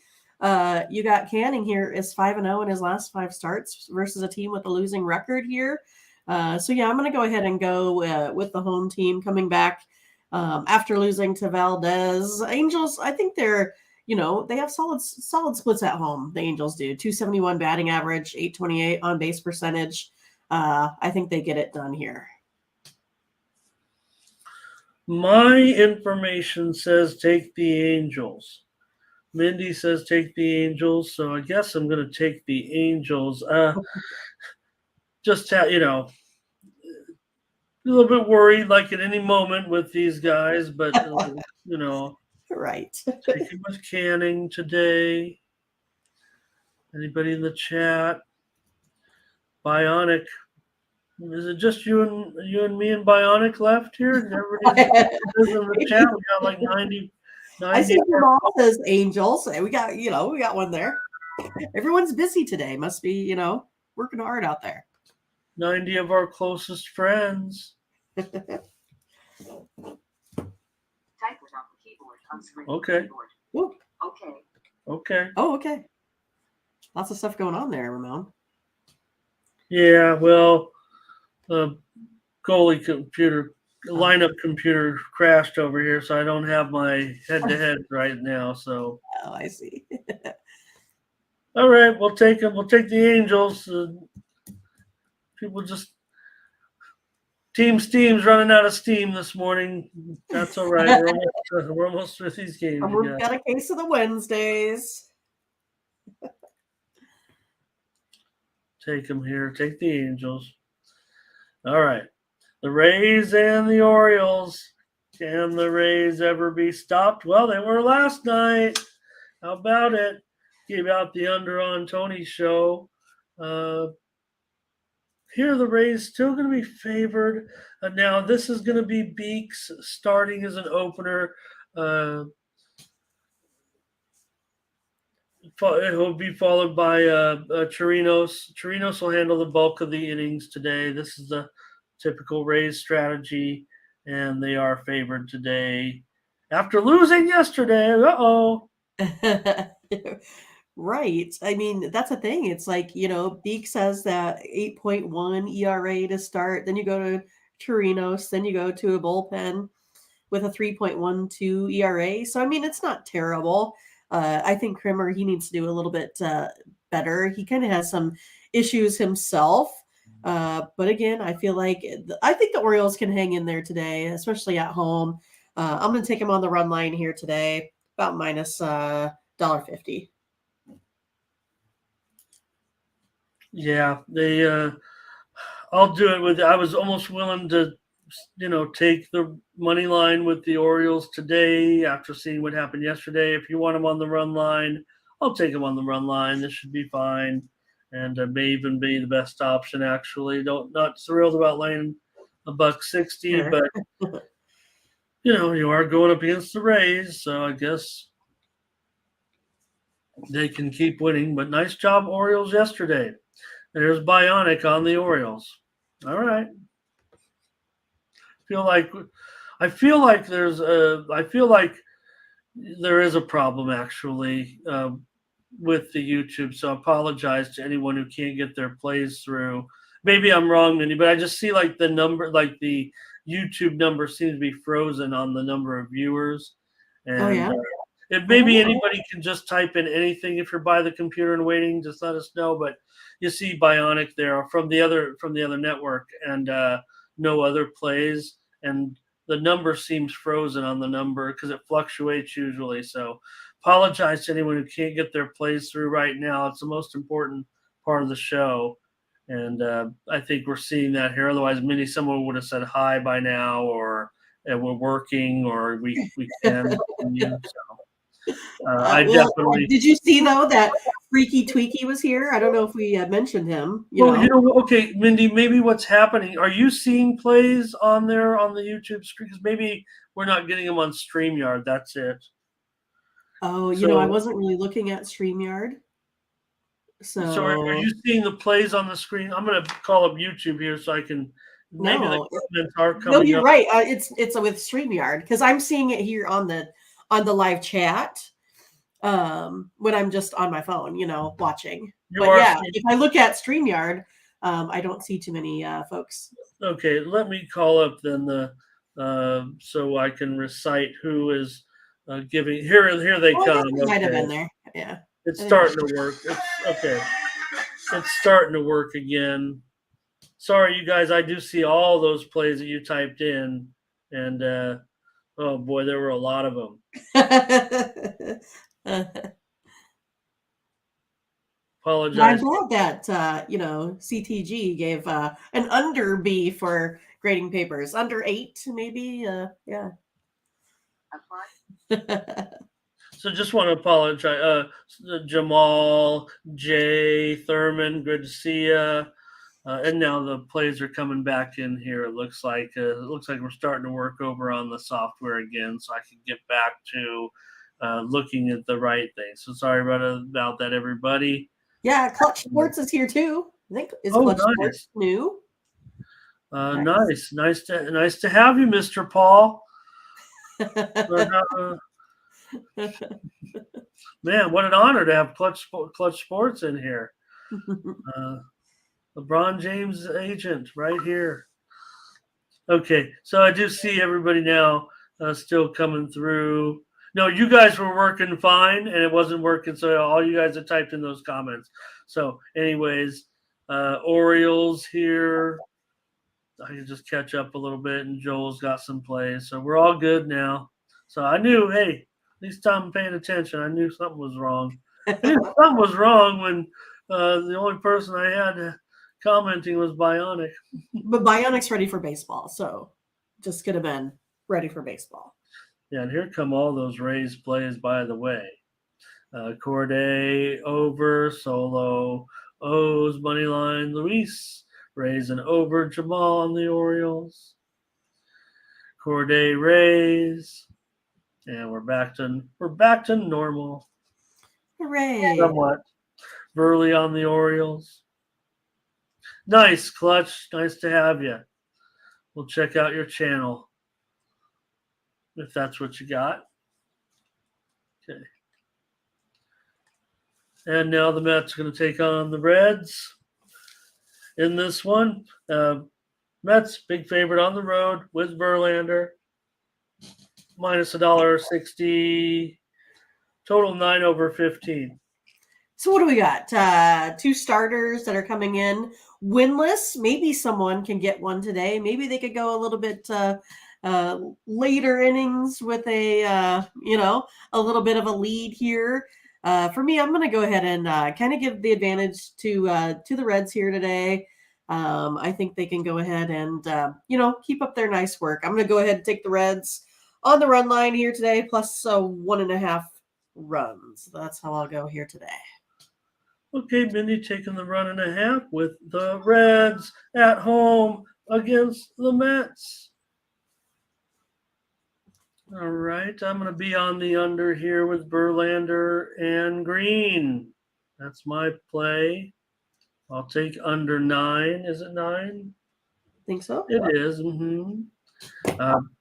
you got Canning here is 5-0 in his last 5 starts versus a team with a losing record here. So yeah, I'm going to go ahead and go with the home team coming back after losing to Valdez. Angels, I think they're they have solid splits at home. The Angels do 271 batting average, 828 on base percentage. I think they get it done here. My information says take the Angels. Mindy says take the Angels, so I guess I'm going to take the Angels. Just a little bit worried, like at any moment with these guys, but Right. taking with Canning today. Anybody in the chat? Bionic. Is it just you and me and Bionic left here? Everybody in the chat. We got like 90. I see your mom says Angels. We got one there. Everyone's busy today. Must be, working hard out there. 90 of our closest friends. Type without the keyboard on screen. Okay. Woo. Okay. Okay. Oh, okay. Lots of stuff going on there, Ramon. Yeah, well, the goalie computer lineup computer crashed over here, so I don't have my head-to-head right now. So. Oh, I see. All right, we'll take them. We'll take the Angels. People just Steam's running out of steam this morning. That's all right. We're almost through these games. We've got a case of the Wednesdays. Take them here. Take the Angels. All right. The Rays and the Orioles. Can the Rays ever be stopped? Well, they were last night. How about it? Gave out the under on Tony's show. Here, the Rays still going to be favored. Now, this is going to be Beeks starting as an opener. It will be followed by Chirinos. Chirinos will handle the bulk of the innings today. This is the typical Rays strategy, and they are favored today after losing yesterday. Uh-oh. Right. I mean, that's a thing. It's like, Beeks has that 8.1 ERA to start. Then you go to Chirinos. Then you go to a bullpen with a 3.12 ERA. So, I mean, it's not terrible. I think Krimmer, he needs to do a little bit better. He kind of has some issues himself. But again, I think the Orioles can hang in there today, especially at home. I'm going to take him on the run line here today, about minus $1.50. Yeah, I'll do it with. I was almost willing to, take the money line with the Orioles today after seeing what happened yesterday. If you want them on the run line, I'll take them on the run line. This should be fine, and may even be the best option. Actually, not thrilled about laying $1.60, but you are going up against the Rays, so I guess they can keep winning. But nice job, Orioles, yesterday. There's Bionic on the Orioles. All right. I feel like there is a problem actually with the YouTube. So I apologize to anyone who can't get their plays through. Maybe I'm wrong, Mindy, but I just see like the number, like the YouTube number seems to be frozen on the number of viewers. And, oh yeah. If maybe anybody can just type in anything if you're by the computer and waiting, just let us know. But you see Bionic there from the other network and no other plays, and the number seems frozen on the number because it fluctuates usually. So apologize to anyone who can't get their plays through right now. It's the most important part of the show, and I think we're seeing that here. Otherwise, someone would have said hi by now, or we're working, or we can continue. So. I Well, definitely. did you see though that Freaky Tweaky was here? I don't know if we mentioned him. Well, okay, Mindy, maybe what's happening, are you seeing plays on there on the YouTube screen? Because maybe we're not getting them on StreamYard. That's it. Oh, I So, wasn't really looking at StreamYard. so are So you seeing the plays on the screen? I'm going to call up YouTube here so I can. Maybe the no, comments are no, coming you're up. right. It's with StreamYard because I'm seeing it here on the live chat. When I'm just on my phone, watching. You But are yeah, seeing. if I look at StreamYard, I don't see too many folks. Okay, let me call up then so I can recite who is giving. Here they Oh, I guess come. it might have Okay, been there. Yeah. it's I think starting to work. It's okay. It's starting to work again. Sorry, you guys. I do see all those plays that you typed in, and oh boy, there were a lot of them. But I'm Apologize. glad that CTG gave an under B for grading papers. Under 8, maybe. Yeah. Apply. So just want to apologize. Jamal, Jay, Thurman, good to see you. And now the plays are coming back in here. It looks like we're starting to work over on the software again, so I can get back to looking at the right thing. So sorry about that, everybody. Yeah, Clutch Sports is here too. I think is Oh, Clutch nice. Sports new? Nice to have you, Mr. Paul. Man, what an honor to have Clutch Sports in here. LeBron James agent right here. Okay, so I do see everybody now still coming through. No, you guys were working fine, and it wasn't working. So all you guys have typed in those comments. So, anyways, Orioles here. I can just catch up a little bit, and Joel's got some plays, so we're all good now. So I knew, hey, at least I'm paying attention. I knew something was wrong. I knew something was wrong when the only person I had commenting was Bionic. But Bionic's ready for baseball, so just could have been ready for baseball. Yeah, and here come all those Rays plays, by the way. Corday over, Solo, O's, money line, Luis, Rays and over, Jamal on the Orioles. Corday Rays, and we're back to normal. Hooray! Somewhat. Burley on the Orioles. Nice, Clutch. Nice to have you. We'll check out your channel if that's what you got. Okay. And now the Mets are going to take on the Reds in this one. Mets, big favorite on the road with Verlander. Minus $1.60. Total 9 over 15. So what do we got? 2 starters that are coming in winless. Maybe someone can get one today. Maybe they could go a little bit later innings with a little bit of a lead here. For me, I'm going to go ahead and kind of give the advantage to the Reds here today. I think they can go ahead and keep up their nice work. I'm going to go ahead and take the Reds on the run line here today, plus 1.5 runs. That's how I'll go here today. Okay, Mindy taking the 1.5 with the Reds at home against the Mets. All right, I'm going to be on the under here with Verlander and Green. That's my play. I'll take under 9. Is it 9? Think so? It is.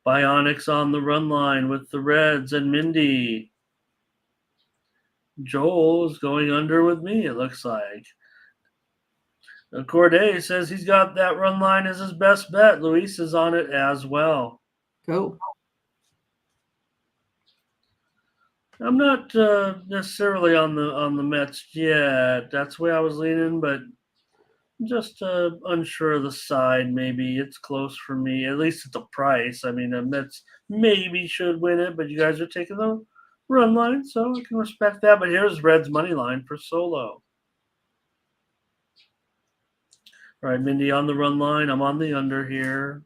Bionics on the run line with the Reds and Mindy. Joel's going under with me, it looks like. Corday says he's got that run line as his best bet. Luis is on it as well. Go. I'm not necessarily on the Mets yet. That's the way I was leaning, but just unsure of the side. Maybe it's close for me, at least at the price. I mean, the Mets maybe should win it, but you guys are taking the run line, so I can respect that. But here's Red's money line for Solo. All right, Mindy on the run line. I'm on the under here.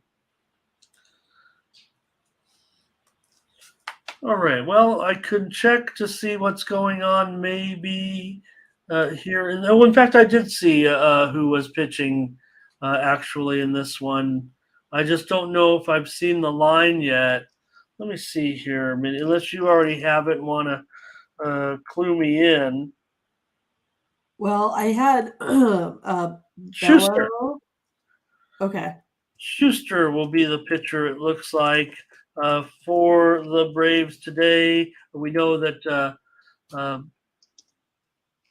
All right. Well, I could check to see what's going on maybe here. In fact, I did see who was pitching actually in this one. I just don't know if I've seen the line yet. Let me see here. I mean, unless you already have it and want to clue me in. Well, I had Bella. Schuster. Okay. Schuster will be the pitcher, it looks like, for the Braves today. We know that uh,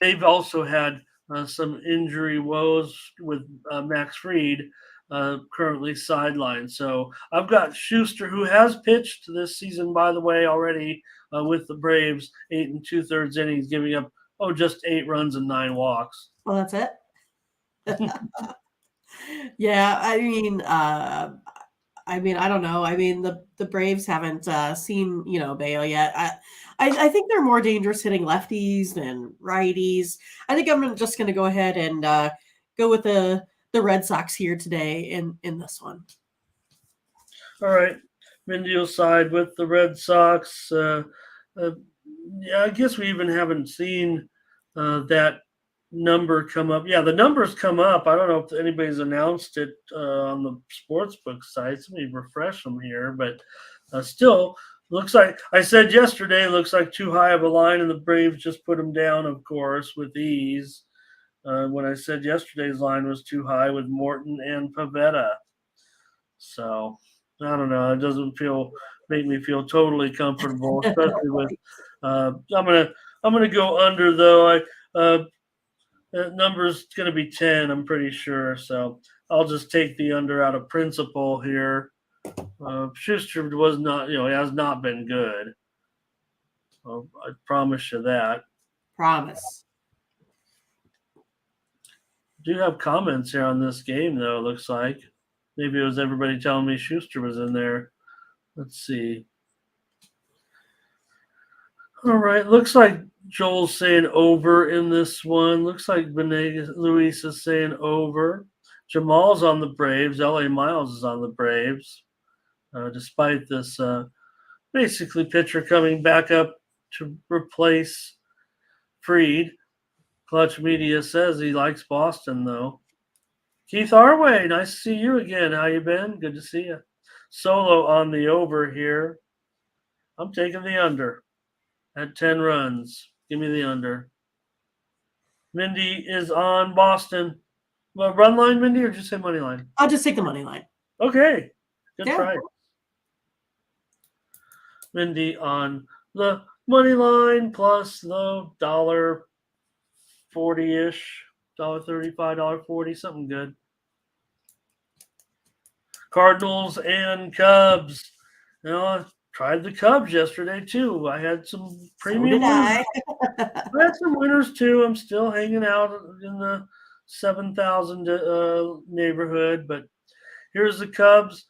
they've also had some injury woes with Max Fried currently sidelined. So I've got Schuster, who has pitched this season, by the way, already with the Braves, 8 2/3 innings, giving up just 8 runs and 9 walks. Well, that's it. Yeah, I mean, I don't know. I mean, the Braves haven't seen Bayo yet. I think they're more dangerous hitting lefties than righties. I think I'm just going to go ahead and go with the Red Sox here today in this one. All right, Mindy will side with the Red Sox. Yeah, I guess we even haven't seen that number come up. Yeah, the numbers come up. I don't know if anybody's announced it on the sportsbook sites. Let me refresh them here, but still looks like I said yesterday. Looks like too high of a line, and the Braves just put them down, of course, with ease. When I said yesterday's line was too high with Morton and Pavetta, so I don't know. It doesn't make me feel totally comfortable, especially with. I'm gonna go under though. That number's going to be 10, I'm pretty sure. So I'll just take the under out of principle here. Schuster was not, he has not been good. I promise you that. Promise. Do have comments here on this game, though, it looks like. Maybe it was everybody telling me Schuster was in there. Let's see. All right, looks like Joel's saying over in this one. Looks like Venegas Luis is saying over. Jamal's on the Braves. LA Miles is on the Braves. Despite this basically pitcher coming back up to replace Fried. Clutch Media says he likes Boston, though. Keith Arway, nice to see you again. How you been? Good to see you. Solo on the over here. I'm taking the under at 10 runs. Give me the under. Mindy is on Boston. Well, run line, Mindy, or just say money line? I'll just take the money line. Okay. Good Yeah. try. Mindy on the money line plus the $1.40-ish, $1.35, $1.40, something good. Cardinals and Cubs. I tried the Cubs yesterday too. I had some premium winners. I had some winners too. I'm still hanging out in the 7,000 neighborhood, but here's the Cubs.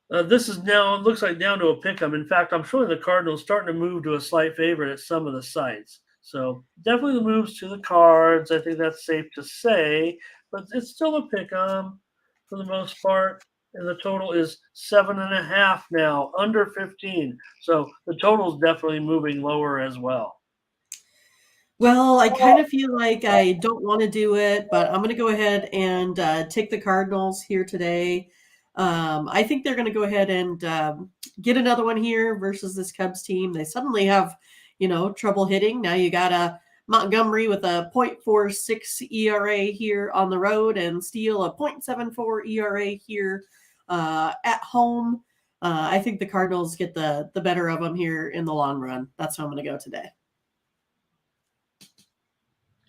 This is now, it looks like down to a pick 'em. In fact, I'm showing the Cardinals starting to move to a slight favorite at some of the sites. So definitely the moves to the Cards. I think that's safe to say, but it's still a pick 'em for the most part. And the total is 7.5 now, under 15. So the total is definitely moving lower as well. Well, I kind of feel like I don't want to do it, but I'm going to go ahead and take the Cardinals here today. I think they're going to go ahead and get another one here versus this Cubs team. They suddenly have, trouble hitting. Now you got a Montgomery with a .46 ERA here on the road and Steele a .74 ERA here at home. I think the Cardinals get the better of them here in the long run. That's how I'm going to go today.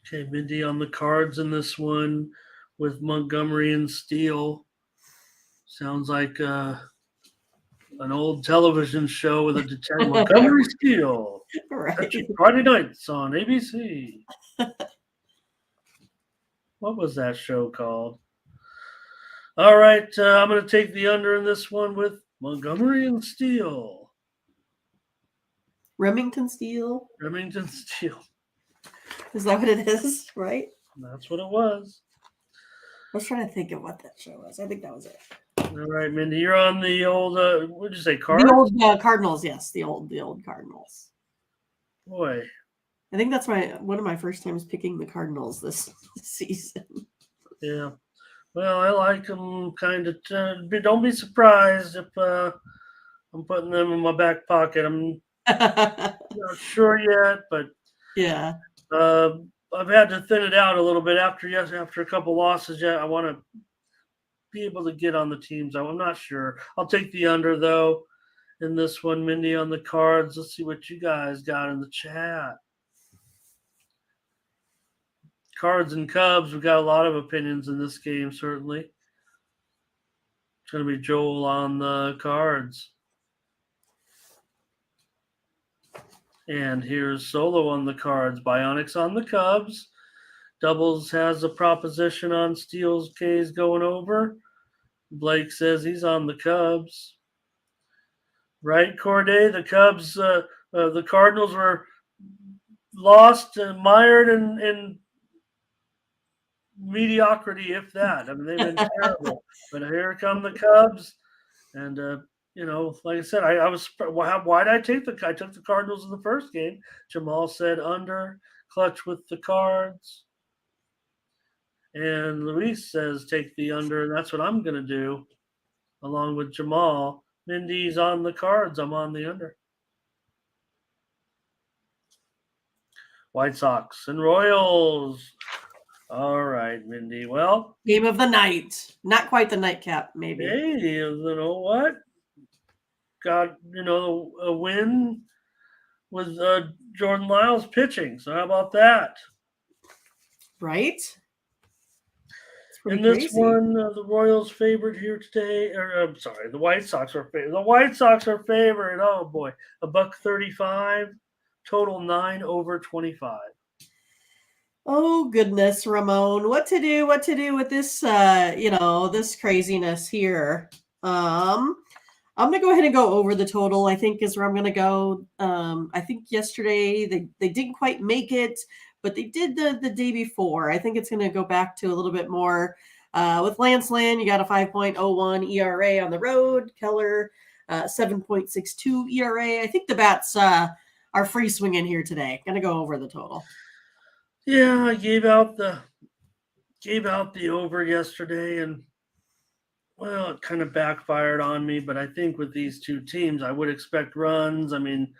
Okay, Mindy on the Cards in this one with Montgomery and Steele. Sounds like an old television show with a detective. Montgomery Steele. Right. Friday nights on ABC. What was that show called? All right, I'm going to take the under in this one with Montgomery and Steele. Remington Steele. Remington Steele. Is that what it is? Right? That's what it was. I was trying to think of what that show was. I think that was it. All right, Mindy, you're on the old. What did you say, The Cards? old Cardinals, yes, the old Cardinals. Boy, I think that's one of my first times picking the Cardinals this season. yeah. Well, I like them kind of. Don't be surprised if I'm putting them in my back pocket. I'm not sure yet, but Yeah. I've had to thin it out a little bit after a couple losses. Yeah, I want to be able to get on the teams. I'm not sure. I'll take the under though in this one, Mindy, on the Cards. Let's see what you guys got in the chat. Cards and Cubs. We've got a lot of opinions in this game, certainly. It's going to be Joel on the Cards. And here's Solo on the Cards. Bionics on the Cubs. Doubles has a proposition on Steele's K's going over. Blake says he's on the Cubs. Right, Corday? The Cubs, the Cardinals were lost and mired in mediocrity, if that. I mean, they've been terrible. But here come the Cubs. And, like I said, I was – why did I take I took the Cardinals in the first game. Jamal said under, clutch with the Cards. And Luis says take the under, and that's what I'm going to do, along with Jamal. Mindy's on the Cards. I'm on the under. White Sox and Royals. All right, Mindy. Well, game of the night. Not quite the nightcap, maybe. Hey, you know what? Got, a win with Jordan Lyles pitching. So how about that? Right? In this one, the Royals favored here today. I'm sorry, the White Sox are favored. The White Sox are favored. Oh boy, $1.35, total 9 over 25. Oh goodness, Ramon, what to do with this? This craziness here. I'm gonna go ahead and go over the total. I think is where I'm gonna go. I think yesterday they didn't quite make it, but they did the day before. I think it's going to go back to a little bit more. With Lance Lynn, you got a 5.01 ERA on the road. Keller, 7.62 ERA. I think the bats are free swinging here today. Going to go over the total. Yeah, I gave out the over yesterday, and well, it kind of backfired on me. But I think with these two teams, I would expect runs. I mean,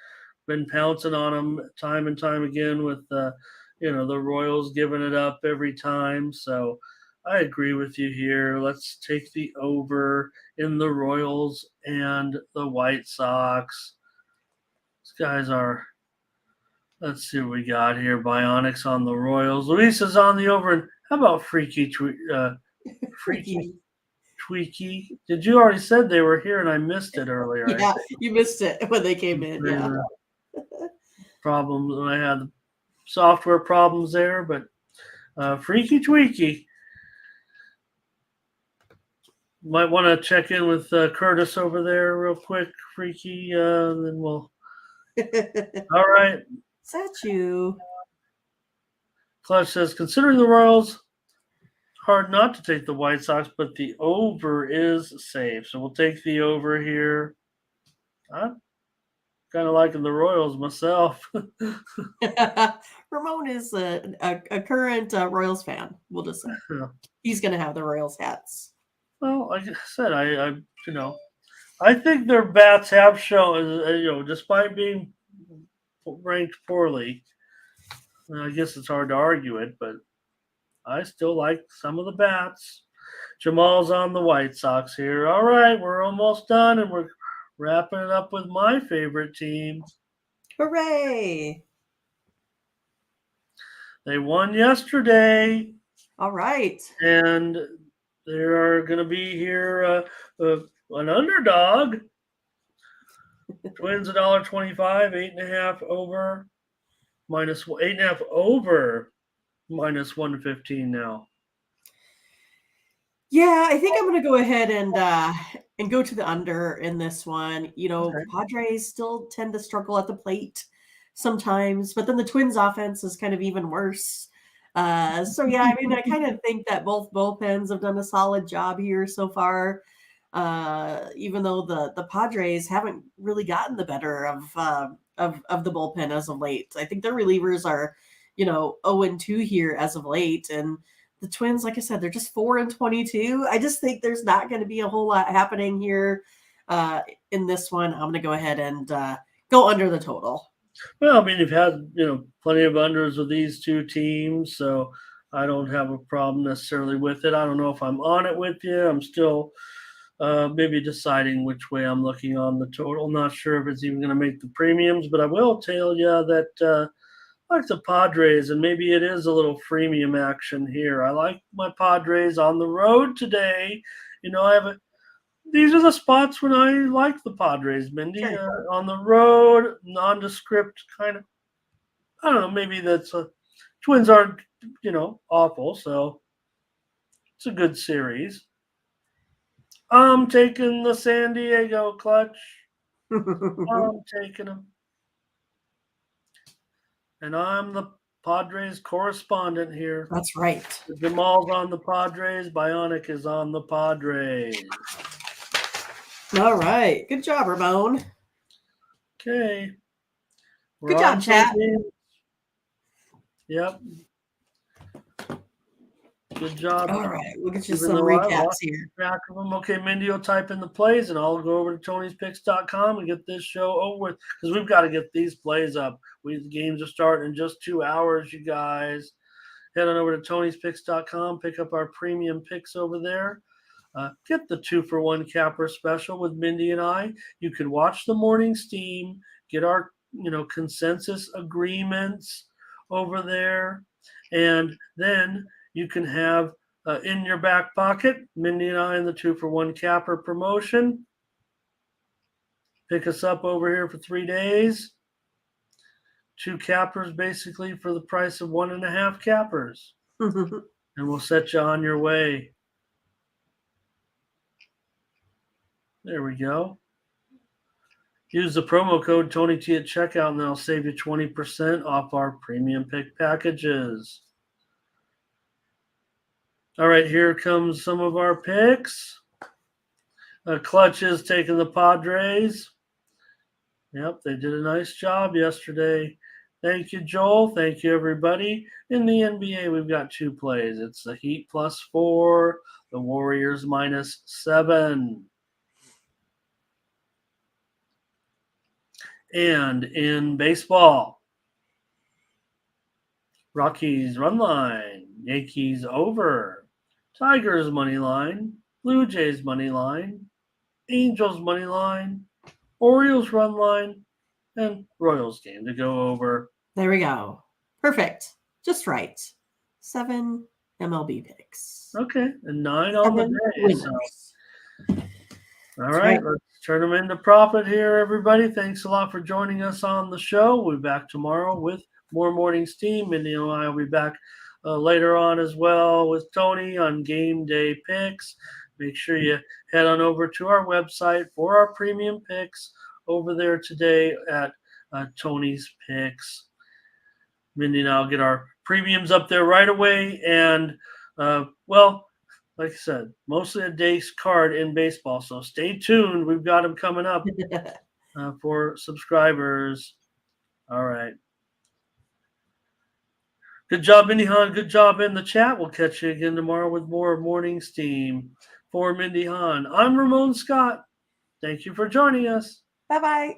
been pouncing on them time and time again with the Royals giving it up every time. So I agree with you here. Let's take the over in the Royals and the White Sox. These guys are, let's see what we got here. Bionics on the Royals. Luis is on the over. And how about Freaky Tweaky? Did you already said they were here and I missed it earlier? Yeah, you missed it when they came in. Yeah. Problems. I had software problems there, but Freaky Tweaky. Might want to check in with Curtis over there real quick, Freaky. Then we'll. All right. Is that you? Clutch says, considering the Royals, hard not to take the White Sox, but the over is safe. So we'll take the over here. I'm kind of liking the Royals myself. Ramon is a current Royals fan. We'll just say he's going to have the Royals hats. Well, like I said, I think their bats have shown, despite being ranked poorly. I guess it's hard to argue it, but I still like some of the bats. Jamal's on the White Sox here. All right, we're almost done, and we're wrapping it up with my favorite team. Hooray! They won yesterday. All right. And they are going to be here an underdog. Twins $1.25, 8.5 over, minus 8.5 over, minus 115 now. Yeah, I think I'm going to go ahead and go to the under in this one. Okay. Padres still tend to struggle at the plate sometimes, but then the Twins offense is kind of even worse. So yeah, I mean, I kind of think that both bullpens have done a solid job here so far. even though the Padres haven't really gotten the better of the bullpen as of late. I think their relievers are, 0-2 here as of late, and the Twins, like I said, they're just 4-22. I just think there's not going to be a whole lot happening here in this one. I'm going to go ahead and go under the total. Well, I mean, you've had, plenty of unders with these two teams, so I don't have a problem necessarily with it. I don't know if I'm on it with you. I'm still maybe deciding which way I'm looking on the total. Not sure if it's even going to make the premiums, but I will tell you that I like the Padres, and maybe it is a little freemium action here. I like my Padres on the road today. These are the spots when I like the Padres, Mindy. Sure. On the road, nondescript kind of. I don't know. Maybe Twins aren't, awful, so it's a good series. I'm taking the San Diego Clutch. I'm taking them, and I'm the Padres correspondent here. That's right. Jamal's on the Padres. Bionic is on the Padres. All right. Good job, Ramon. Okay. Good job, chat. Yep. Good job. All right. We'll get you Even some though I recaps lost here. track of them. Okay, Mindy will type in the plays, and I'll go over to Tony'sPicks.com and get this show over with, because we've got to get these plays up. The games are starting in just 2 hours, you guys. Head on over to Tony'sPicks.com, pick up our premium picks over there. Get the 2-for-1 capper special with Mindy and I. You can watch the morning steam, get our consensus agreements over there, and then you can have in your back pocket Mindy and I in the 2-for-1 capper promotion. Pick us up over here for 3 days. 2 cappers basically for the price of 1.5 cappers, and we'll set you on your way. There we go. Use the promo code TonyT at checkout, and that'll save you 20% off our premium pick packages. All right, here comes some of our picks. Clutch is taking the Padres. Yep, they did a nice job yesterday. Thank you, Joel. Thank you, everybody. In the NBA, we've got 2 plays. It's the Heat +4, the Warriors -7. And in baseball, Rockies run line, Yankees over, Tigers money line, Blue Jays money line, Angels money line, Orioles run line, and Royals game to go over. There we go. Perfect. Just right. 7 MLB picks. Okay, and 9 on the day. So. All right, let's turn them into profit here, everybody. Thanks a lot for joining us on the show. We'll be back tomorrow with more Morning Steam. Mindy and I will be back later on as well with Tony on Game Day Picks. Make sure you head on over to our website for our premium picks over there today at Tony's Picks. Mindy and I will get our premiums up there right away. And, like I said, mostly a day's card in baseball. So stay tuned. We've got them coming up for subscribers. All right. Good job, Mindy Hahn. Good job in the chat. We'll catch you again tomorrow with more Morning Steam. For Mindy Hahn, I'm Ramon Scott. Thank you for joining us. Bye-bye.